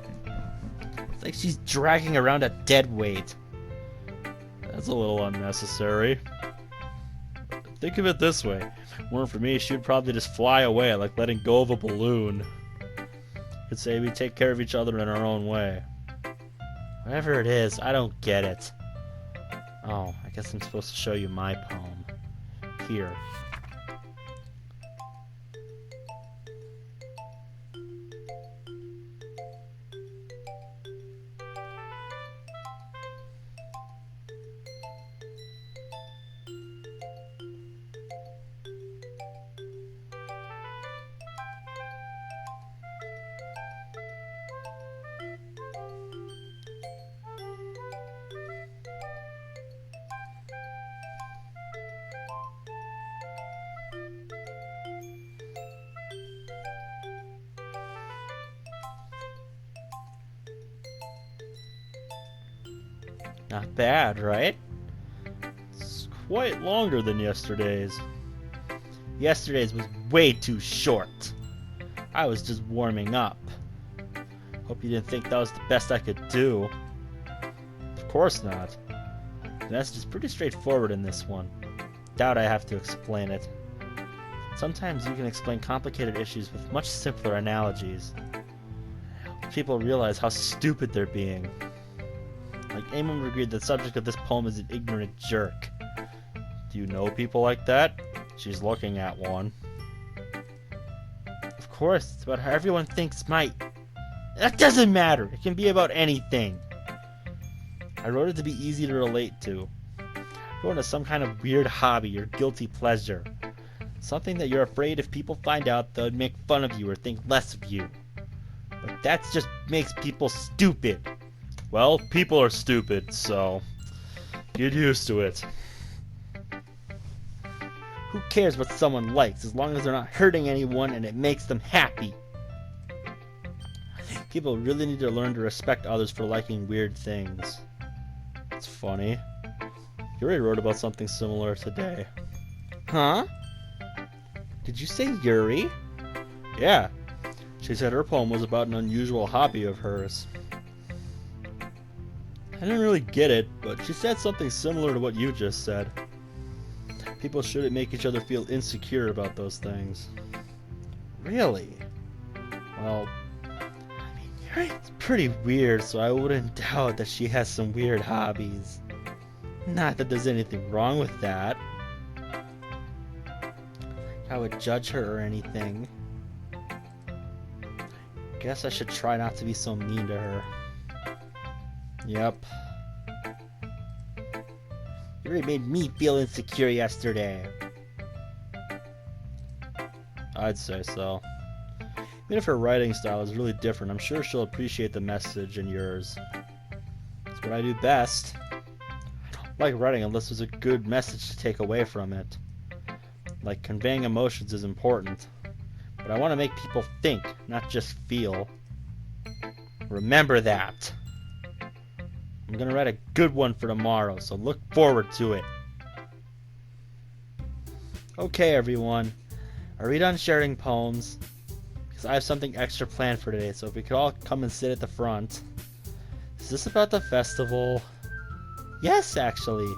It's like she's dragging around a dead weight. That's a little unnecessary. Think of it this way. Weren't for me, she'd probably just fly away like letting go of a balloon. Could say we take care of each other in our own way. Whatever it is, I don't get it. Oh, I guess I'm supposed to show you my poem. Here. Not bad, right? It's quite longer than yesterday's. Yesterday's was way too short. I was just warming up. Hope you didn't think that was the best I could do. Of course not. The message is pretty straightforward in this one. Doubt I have to explain it. Sometimes you can explain complicated issues with much simpler analogies. People realize how stupid they're being. Like, anyone would agree the subject of this poem is an ignorant jerk. Do you know people like that? She's looking at one. Of course, it's about how everyone thinks That doesn't matter. It can be about anything. I wrote it to be easy to relate to. Go into some kind of weird hobby or guilty pleasure. Something that you're afraid if people find out they'll make fun of you or think less of you. But that just makes people stupid. Well, people are stupid, so get used to it. Who cares what someone likes as long as they're not hurting anyone and it makes them happy? People really need to learn to respect others for liking weird things. It's funny. Yuri wrote about something similar today. Huh? Did you say Yuri? Yeah. She said her poem was about an unusual hobby of hers. I didn't really get it, but she said something similar to what you just said. People shouldn't make each other feel insecure about those things. Really? Well, Yuri's pretty weird, so I wouldn't doubt that she has some weird hobbies. Not that there's anything wrong with that. I would judge her or anything. Guess I should try not to be so mean to her. Yep. Yuri made me feel insecure yesterday. I'd say so. Even if her writing style is really different, I'm sure she'll appreciate the message in yours. It's what I do best. I don't like writing unless there's a good message to take away from it. Like, conveying emotions is important, but I want to make people think, not just feel. Remember that. I'm gonna write a good one for tomorrow, so look forward to it. Okay, everyone. Are we done sharing poems? Because I have something extra planned for today, so if we could all come and sit at the front. Is this about the festival? Yes, actually.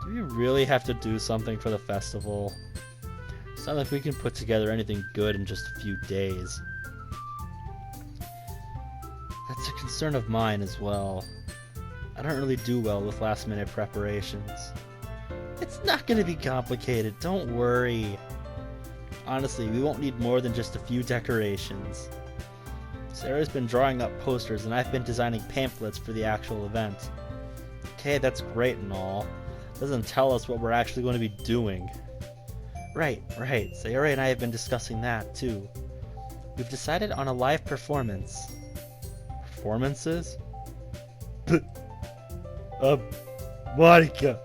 Do we really have to do something for the festival? It's not like we can put together anything good in just a few days. That's a concern of mine as well. I don't really do well with last-minute preparations. It's not going to be complicated, don't worry. Honestly, we won't need more than just a few decorations. Sarah's been drawing up posters and I've been designing pamphlets for the actual event. Okay, that's great and all. Doesn't tell us what we're actually going to be doing. Right. Sayori and I have been discussing that too. We've decided on a live performance. Performances? Monica!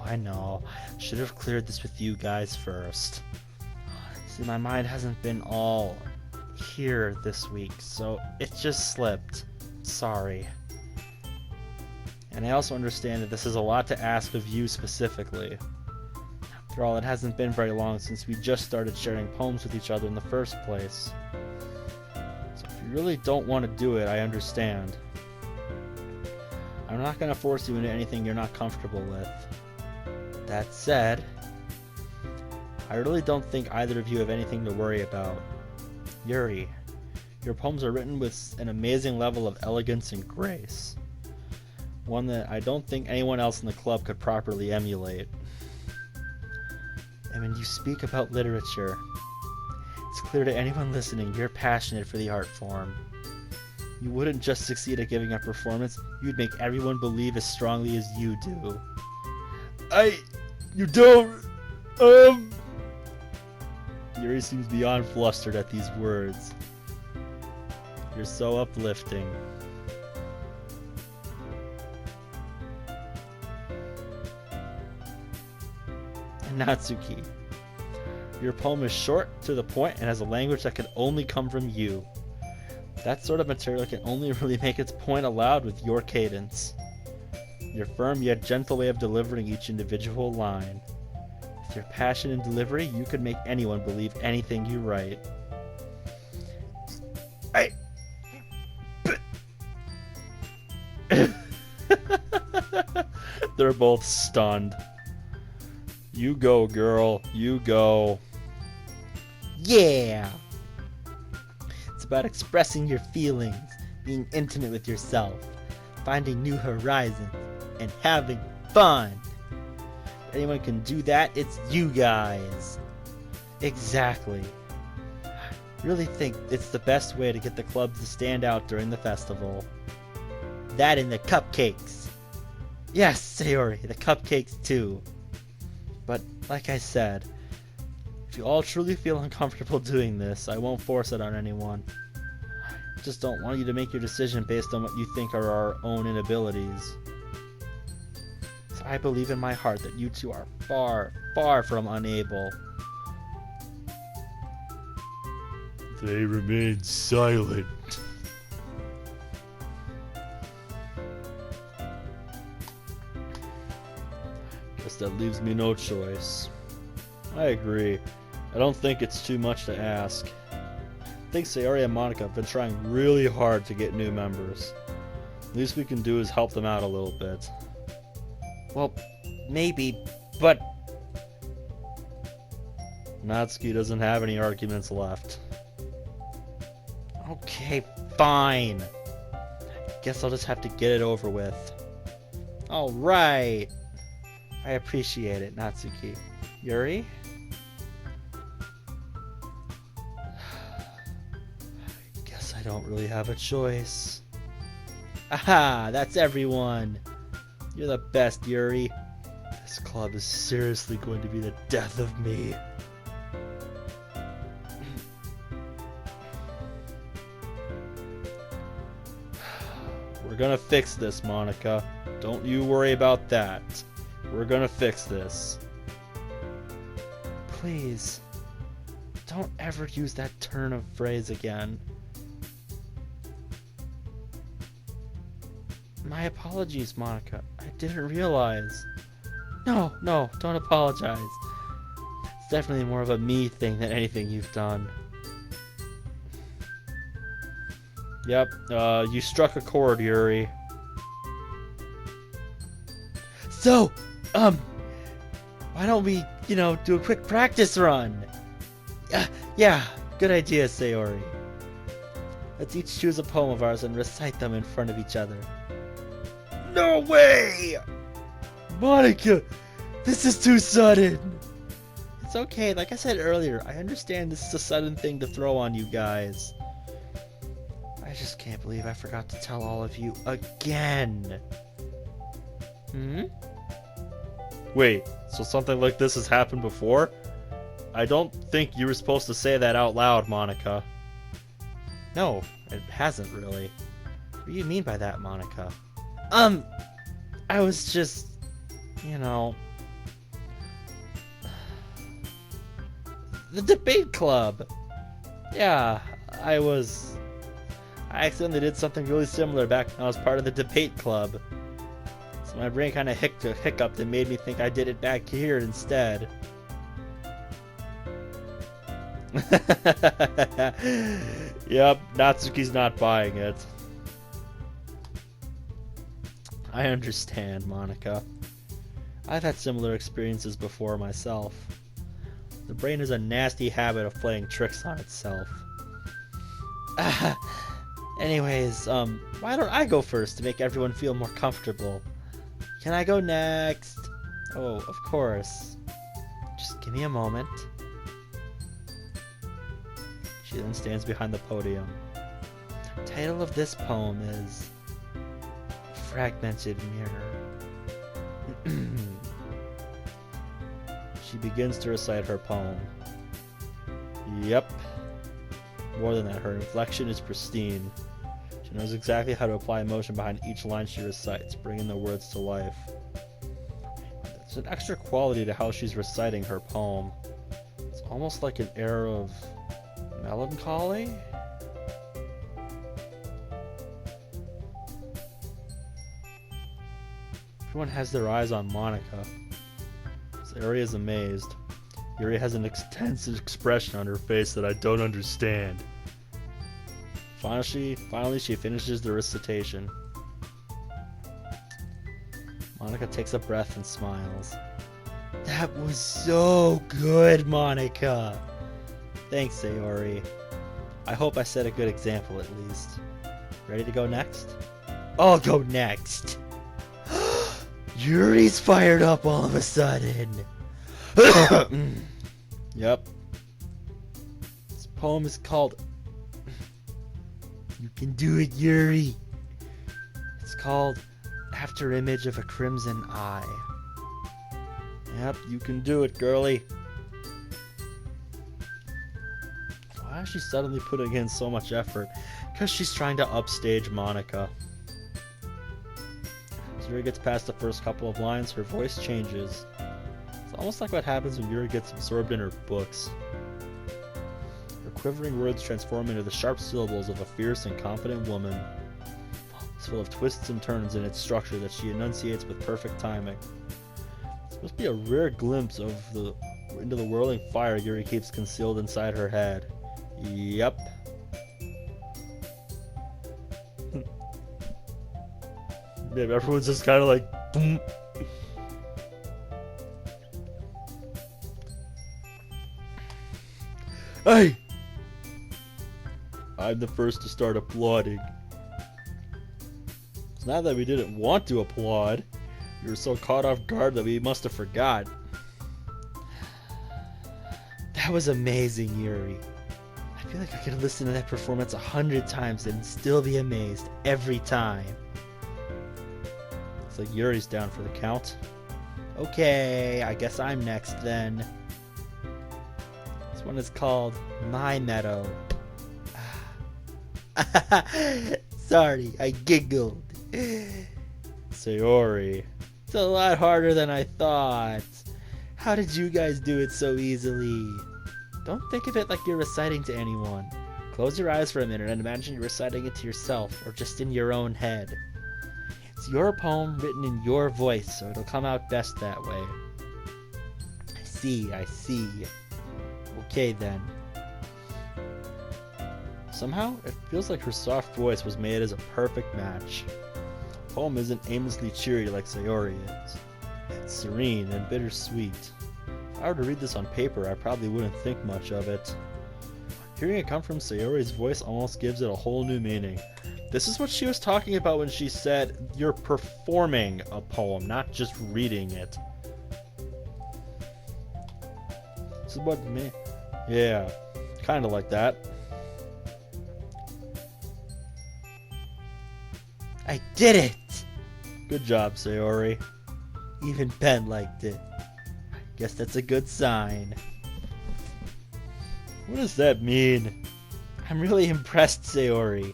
I know. Should have cleared this with you guys first. See, my mind hasn't been all here this week, so it just slipped. Sorry. And I also understand that this is a lot to ask of you specifically. After all, it hasn't been very long since we just started sharing poems with each other in the first place. So if you really don't want to do it, I understand. I'm not going to force you into anything you're not comfortable with. That said, I really don't think either of you have anything to worry about. Yuri, your poems are written with an amazing level of elegance and grace. One that I don't think anyone else in the club could properly emulate. And when you speak about literature, it's clear to anyone listening you're passionate for the art form. You wouldn't just succeed at giving a performance, you'd make everyone believe as strongly as you do. You don't... Yuri seems beyond flustered at these words. You're so uplifting. And Natsuki, your poem is short, to the point, and has a language that could only come from you. That sort of material can only really make its point aloud with your cadence. Your firm yet gentle way of delivering each individual line. With your passion and delivery, you could make anyone believe anything you write. They're both stunned. You go, girl. You go. Yeah! It's about expressing your feelings, being intimate with yourself, finding new horizons, and having fun. If anyone can do that, it's you guys. Exactly. I really think it's the best way to get the club to stand out during the festival. That and the cupcakes. Yes, Sayori, the cupcakes too. But like I said, if you all truly feel uncomfortable doing this, I won't force it on anyone. I just don't want you to make your decision based on what you think are our own inabilities. So I believe in my heart that you two are far, far from unable. They remain silent. Guess that leaves me no choice. I agree. I don't think it's too much to ask. I think Sayori and Monica have been trying really hard to get new members. The least we can do is help them out a little bit. Well, maybe, but... Natsuki doesn't have any arguments left. Okay, fine. Guess I'll just have to get it over with. Alright. I appreciate it, Natsuki. Yuri? Guess I don't really have a choice. Aha! That's everyone! You're the best, Yuri. This club is seriously going to be the death of me. We're gonna fix this, Monica. Don't you worry about that. We're gonna fix this. Please, don't ever use that turn of phrase again. My apologies, Monica. I didn't realize. No, don't apologize. It's definitely more of a me thing than anything you've done. Yep, you struck a chord, Yuri. So, why don't we, do a quick practice run? Yeah, good idea, Sayori. Let's each choose a poem of ours and recite them in front of each other. No way! Monica, this is too sudden. It's okay, like I said earlier, I understand this is a sudden thing to throw on you guys. I just can't believe I forgot to tell all of you again. Wait, so something like this has happened before? I don't think you were supposed to say that out loud, Monica. No, it hasn't really. What do you mean by that, Monica? I was just, the debate club. Yeah, I accidentally did something really similar back when I was part of the debate club. So my brain kind of hiccuped and made me think I did it back here instead. Yep, Natsuki's not buying it. I understand, Monica. I've had similar experiences before myself. The brain has a nasty habit of playing tricks on itself. Anyways, why don't I go first to make everyone feel more comfortable? Can I go next? Oh, of course. Just give me a moment. She then stands behind the podium. The title of this poem is Fragmented Mirror. She begins to recite her poem. Yep. More than that, her inflection is pristine. She knows exactly how to apply emotion behind each line she recites, bringing the words to life. There's an extra quality to how she's reciting her poem. It's almost like an air of melancholy? Everyone has their eyes on Monica. Sayori is amazed. Yuri has an extensive expression on her face that I don't understand. Finally, she finishes the recitation. Monica takes a breath and smiles. That was so good, Monica! Thanks, Sayori. I hope I set a good example at least. Ready to go next? I'll go next! Yuri's fired up all of a sudden. Yep. This poem is called You Can Do It, Yuri. It's called After Image of a Crimson Eye. Yep, you can do it, girly. Why is she suddenly putting in so much effort? Because she's trying to upstage Monica. As Yuri gets past the first couple of lines, her voice changes. It's almost like what happens when Yuri gets absorbed in her books. Her quivering words transform into the sharp syllables of a fierce and confident woman. It's full of twists and turns in its structure that she enunciates with perfect timing. This must be a rare glimpse of into the whirling fire Yuri keeps concealed inside her head. Yep. Yeah, everyone's just kind of like, boom. Hey! I'm the first to start applauding. It's not that we didn't want to applaud. We were so caught off guard that we must have forgot. That was amazing, Yuri. I feel like I could listen to that performance 100 times and still be amazed every time. It's like Yuri's down for the count. Okay, I guess I'm next then. This one is called My Meadow. Sorry, I giggled. Sayori. It's a lot harder than I thought. How did you guys do it so easily? Don't think of it like you're reciting to anyone. Close your eyes for a minute and imagine you're reciting it to yourself or just in your own head. It's your poem written in your voice, so it'll come out best that way. I see. Okay then. Somehow, it feels like her soft voice was made as a perfect match. The poem isn't aimlessly cheery like Sayori is. It's serene and bittersweet. If I were to read this on paper, I probably wouldn't think much of it. Hearing it come from Sayori's voice almost gives it a whole new meaning. This is what she was talking about when she said, you're performing a poem, not just reading it. This is what me... Yeah, kind of like that. I did it! Good job, Sayori. Even Ben liked it. Guess that's a good sign. What does that mean? I'm really impressed, Sayori.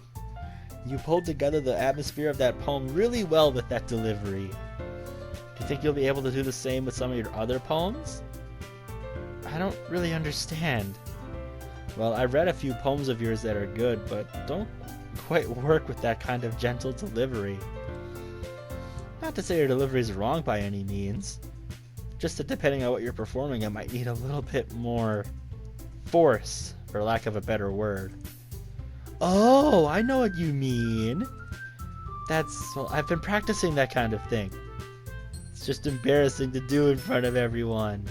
You pulled together the atmosphere of that poem really well with that delivery. Do you think you'll be able to do the same with some of your other poems? I don't really understand. Well, I read a few poems of yours that are good, but don't quite work with that kind of gentle delivery. Not to say your delivery is wrong by any means, just that depending on what you're performing, it might need a little bit more force, for lack of a better word. Oh, I know what you mean. Well, I've been practicing that kind of thing. It's just embarrassing to do in front of everyone.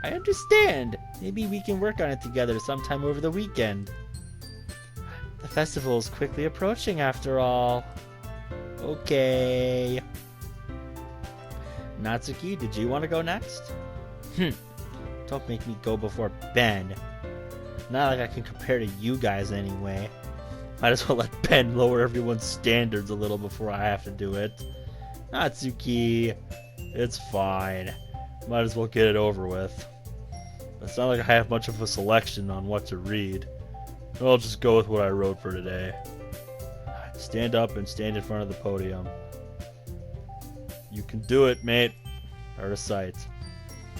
I understand. Maybe we can work on it together sometime over the weekend. The festival is quickly approaching after all. Okay. Natsuki, did you want to go next? Don't make me go before Ben. Not like I can compare to you guys anyway. Might as well let Ben lower everyone's standards a little before I have to do it. Natsuki, it's fine. Might as well get it over with. It's not like I have much of a selection on what to read. I'll just go with what I wrote for today. Stand up and stand in front of the podium. You can do it, mate. I recite.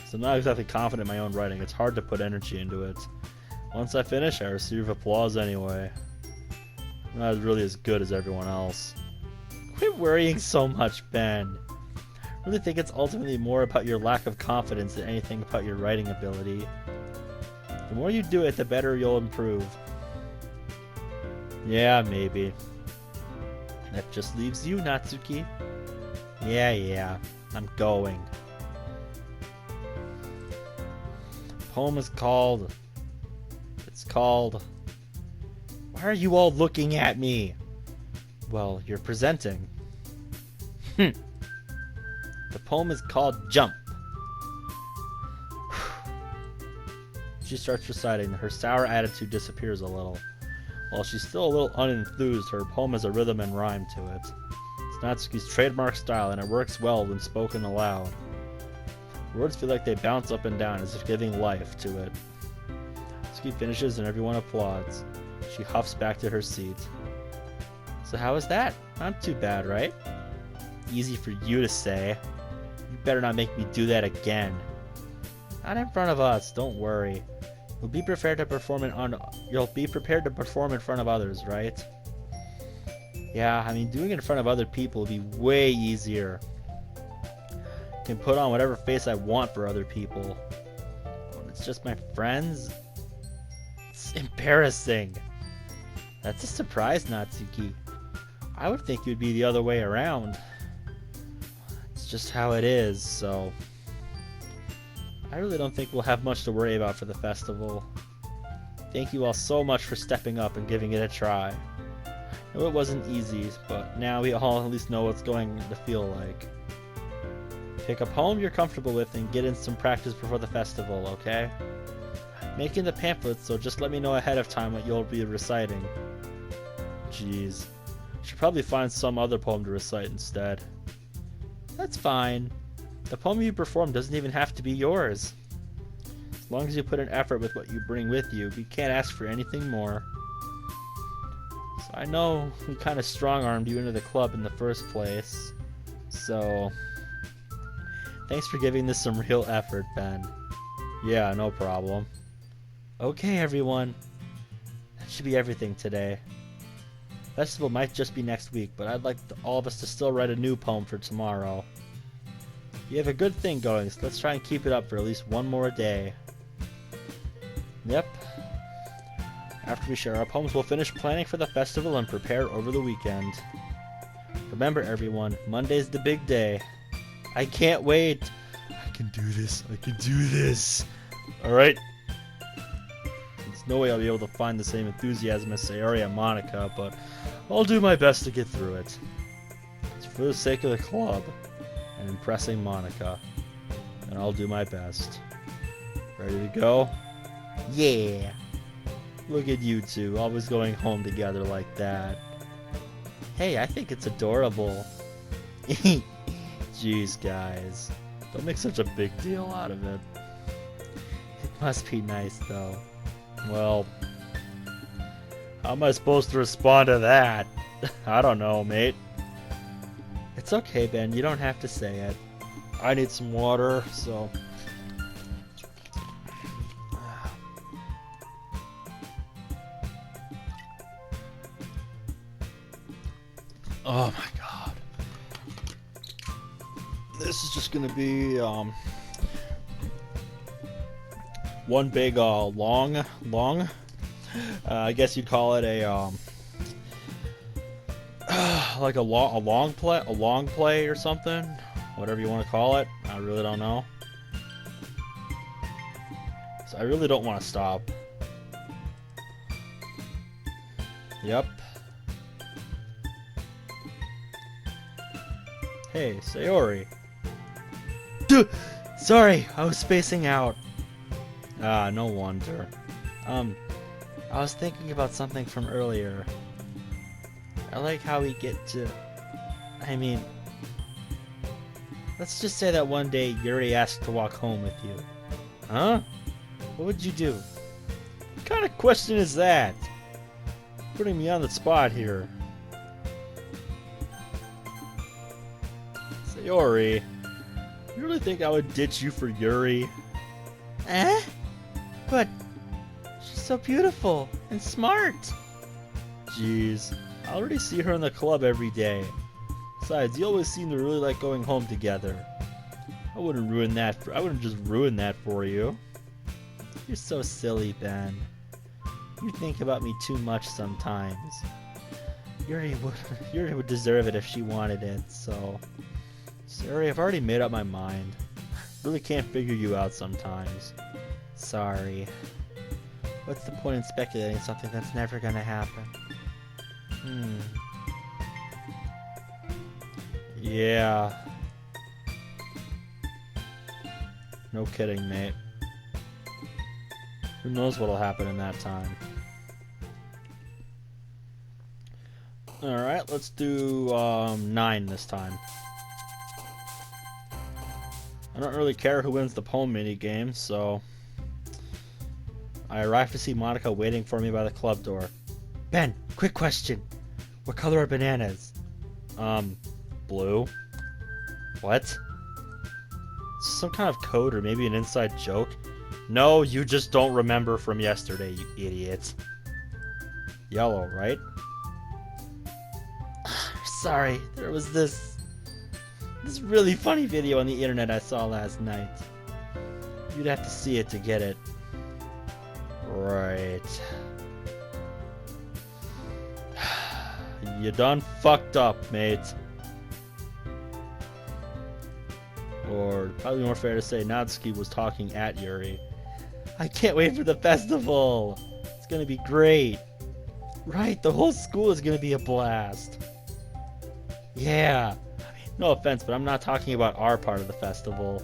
So I'm not exactly confident in my own writing. It's hard to put energy into it. Once I finish, I receive applause anyway. I'm not really as good as everyone else. Quit worrying so much, Ben. I really think it's ultimately more about your lack of confidence than anything about your writing ability. The more you do it, the better you'll improve. Yeah, maybe. That just leaves you, Natsuki. Yeah, I'm going. The poem is called... It's called... Why are you all looking at me? Well, you're presenting. The poem is called Jump. She starts reciting. Her sour attitude disappears a little. While she's still a little unenthused, her poem has a rhythm and rhyme to it. It's Natsuki's trademark style, and it works well when spoken aloud. Words feel like they bounce up and down, as if giving life to it. Natsuki finishes and everyone applauds. She huffs back to her seat. So how was that? Not too bad, right? Easy for you to say. You better not make me do that again. Not in front of us, don't worry. You'll be prepared to perform in front of others, right? Yeah, I mean, doing it in front of other people would be way easier. I can put on whatever face I want for other people. When it's just my friends, it's embarrassing. That's a surprise, Natsuki. I would think it would be the other way around. It's just how it is, so... I really don't think we'll have much to worry about for the festival. Thank you all so much for stepping up and giving it a try. I know it wasn't easy, but now we all at least know what's going to feel like. Pick a poem you're comfortable with and get in some practice before the festival, okay? Making the pamphlets, so just let me know ahead of time what you'll be reciting. Jeez. Should probably find some other poem to recite instead. That's fine. The poem you perform doesn't even have to be yours. As long as you put an effort with what you bring with you, we can't ask for anything more. So I know we kind of strong-armed you into the club in the first place. So, thanks for giving this some real effort, Ben. Yeah, no problem. Okay, everyone. That should be everything today. Festival might just be next week, but I'd like all of us to still write a new poem for tomorrow. You have a good thing going, so let's try and keep it up for at least one more day. Yep. After we share our poems, we'll finish planning for the festival and prepare over the weekend. Remember, everyone, Monday's the big day. I can't wait. I can do this. I can do this. Alright. There's no way I'll be able to find the same enthusiasm as Sayori and Monica, but I'll do my best to get through it. It's for the sake of the club and impressing Monica, and I'll do my best. Ready to go? Yeah! Look at you two, always going home together like that. Hey, I think it's adorable. Jeez, guys. Don't make such a big deal out of it. It must be nice, though. Well, how am I supposed to respond to that? I don't know, mate. It's okay, Ben. You don't have to say it. I need some water, so... Oh my god. This is just gonna be, one big, long, I guess you'd call it a, like a long play or something, whatever you want to call it. I really don't know. So I really don't want to stop. Yep. Hey, Sayori. Duh! Sorry, I was spacing out. Ah, no wonder. I was thinking about something from earlier. I like how we get to... I mean... Let's just say that one day Yuri asked to walk home with you. Huh? What would you do? What kind of question is that? Putting me on the spot here. Sayori, you really think I would ditch you for Yuri? Eh? But she's so beautiful and smart. Jeez, I already see her in the club every day. Besides, you always seem to really like going home together. I wouldn't just ruin that for you. You're so silly, Ben. You think about me too much sometimes. Yuri would deserve it if she wanted it, so... Sorry, I've already made up my mind. Really can't figure you out sometimes. Sorry. What's the point in speculating something that's never gonna happen? Yeah. No kidding, mate. Who knows what'll happen in that time. Alright, let's do 9 this time. I don't really care who wins the poem minigame, so... I arrive to see Monica waiting for me by the club door. Ben, quick question. What color are bananas? Blue. What? Some kind of code or maybe an inside joke? No, you just don't remember from yesterday, you idiot. Yellow, right? Sorry, there was this really funny video on the internet I saw last night. You'd have to see it to get it. Right. You done fucked up, mate. Or probably more fair to say Natsuki was talking at Yuri. I can't wait for the festival. It's gonna be great. Right, the whole school is gonna be a blast. Yeah. No offense, but I'm not talking about our part of the festival.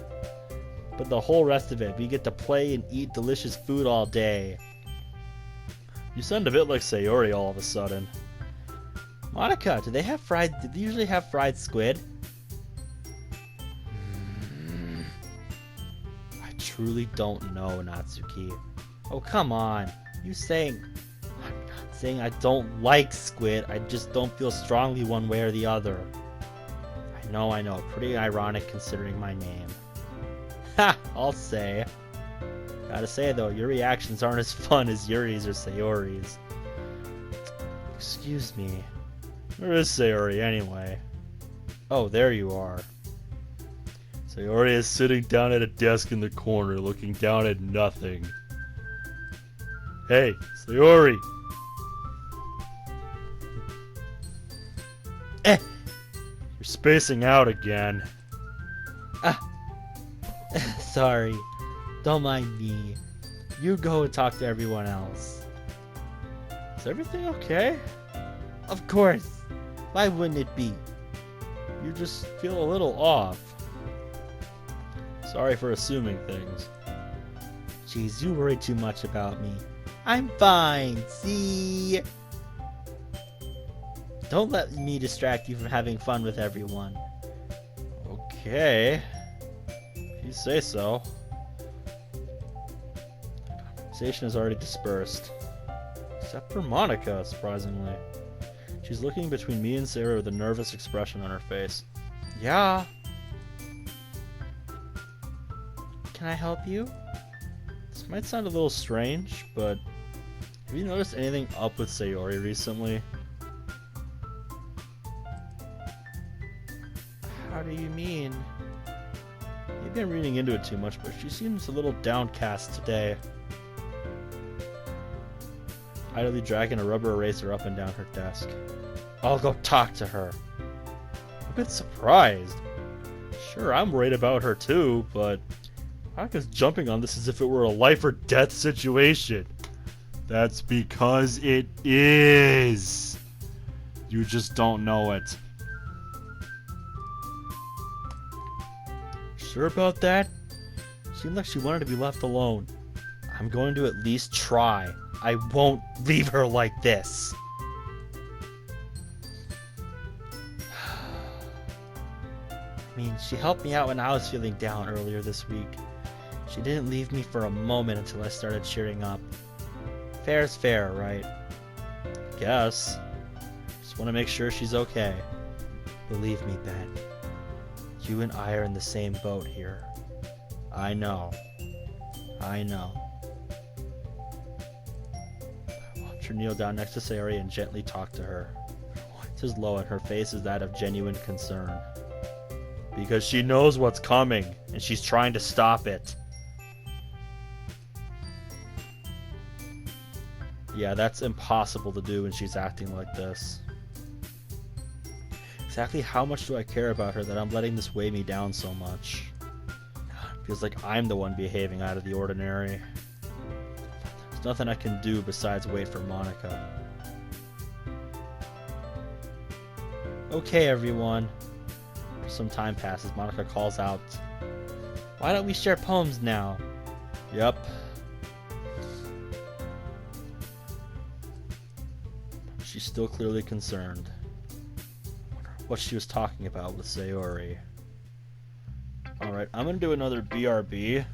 But the whole rest of it. We get to play and eat delicious food all day. You sound a bit like Sayori all of a sudden. Monica, did they usually have fried squid? I truly don't know, Natsuki. Oh, come on. I'm not saying I don't like squid. I just don't feel strongly one way or the other. I know. Pretty ironic considering my name. Ha! I'll say. Gotta say though, your reactions aren't as fun as Yuri's or Sayori's. Excuse me. Where is Sayori anyway? Oh, there you are. Sayori is sitting down at a desk in the corner looking down at nothing. Hey, Sayori! You're spacing out again. Sorry. Don't mind me. You go and talk to everyone else. Is everything okay? Of course. Why wouldn't it be? You just feel a little off. Sorry for assuming things. Jeez, you worry too much about me. I'm fine, see? Don't let me distract you from having fun with everyone. Okay. If you say so. Conversation is already dispersed. Except for Monica, surprisingly. She's looking between me and Sarah with a nervous expression on her face. Yeah. Can I help you? This might sound a little strange, but have you noticed anything up with Sayori recently? How do you mean? Maybe I'm reading into it too much, but she seems a little downcast today. Idly dragging a rubber eraser up and down her desk. I'll go talk to her. A bit surprised. Sure, I'm worried about her too, but Aka's jumping on this as if it were a life or death situation. That's because it is. You just don't know it. Sure about that? Seemed like she wanted to be left alone. I'm going to at least try. I won't leave her like this. I mean, she helped me out when I was feeling down earlier this week. She didn't leave me for a moment until I started cheering up. Fair's fair, right? Guess. Just want to make sure she's okay. Believe me, Ben. You and I are in the same boat here. I know. I know. I watch her kneel down next to Sayori and gently talk to her. What? is low and her face is that of genuine concern. Because she knows what's coming, and she's trying to stop it. Yeah, that's impossible to do when she's acting like this. Exactly how much do I care about her that I'm letting this weigh me down so much? Feels like I'm the one behaving out of the ordinary. There's nothing I can do besides wait for Monica. Okay, everyone. Some time passes. Monica calls out, "Why don't we share poems now?" Yep. She's still clearly concerned. What she was talking about with Sayori. Alright, I'm gonna do another BRB.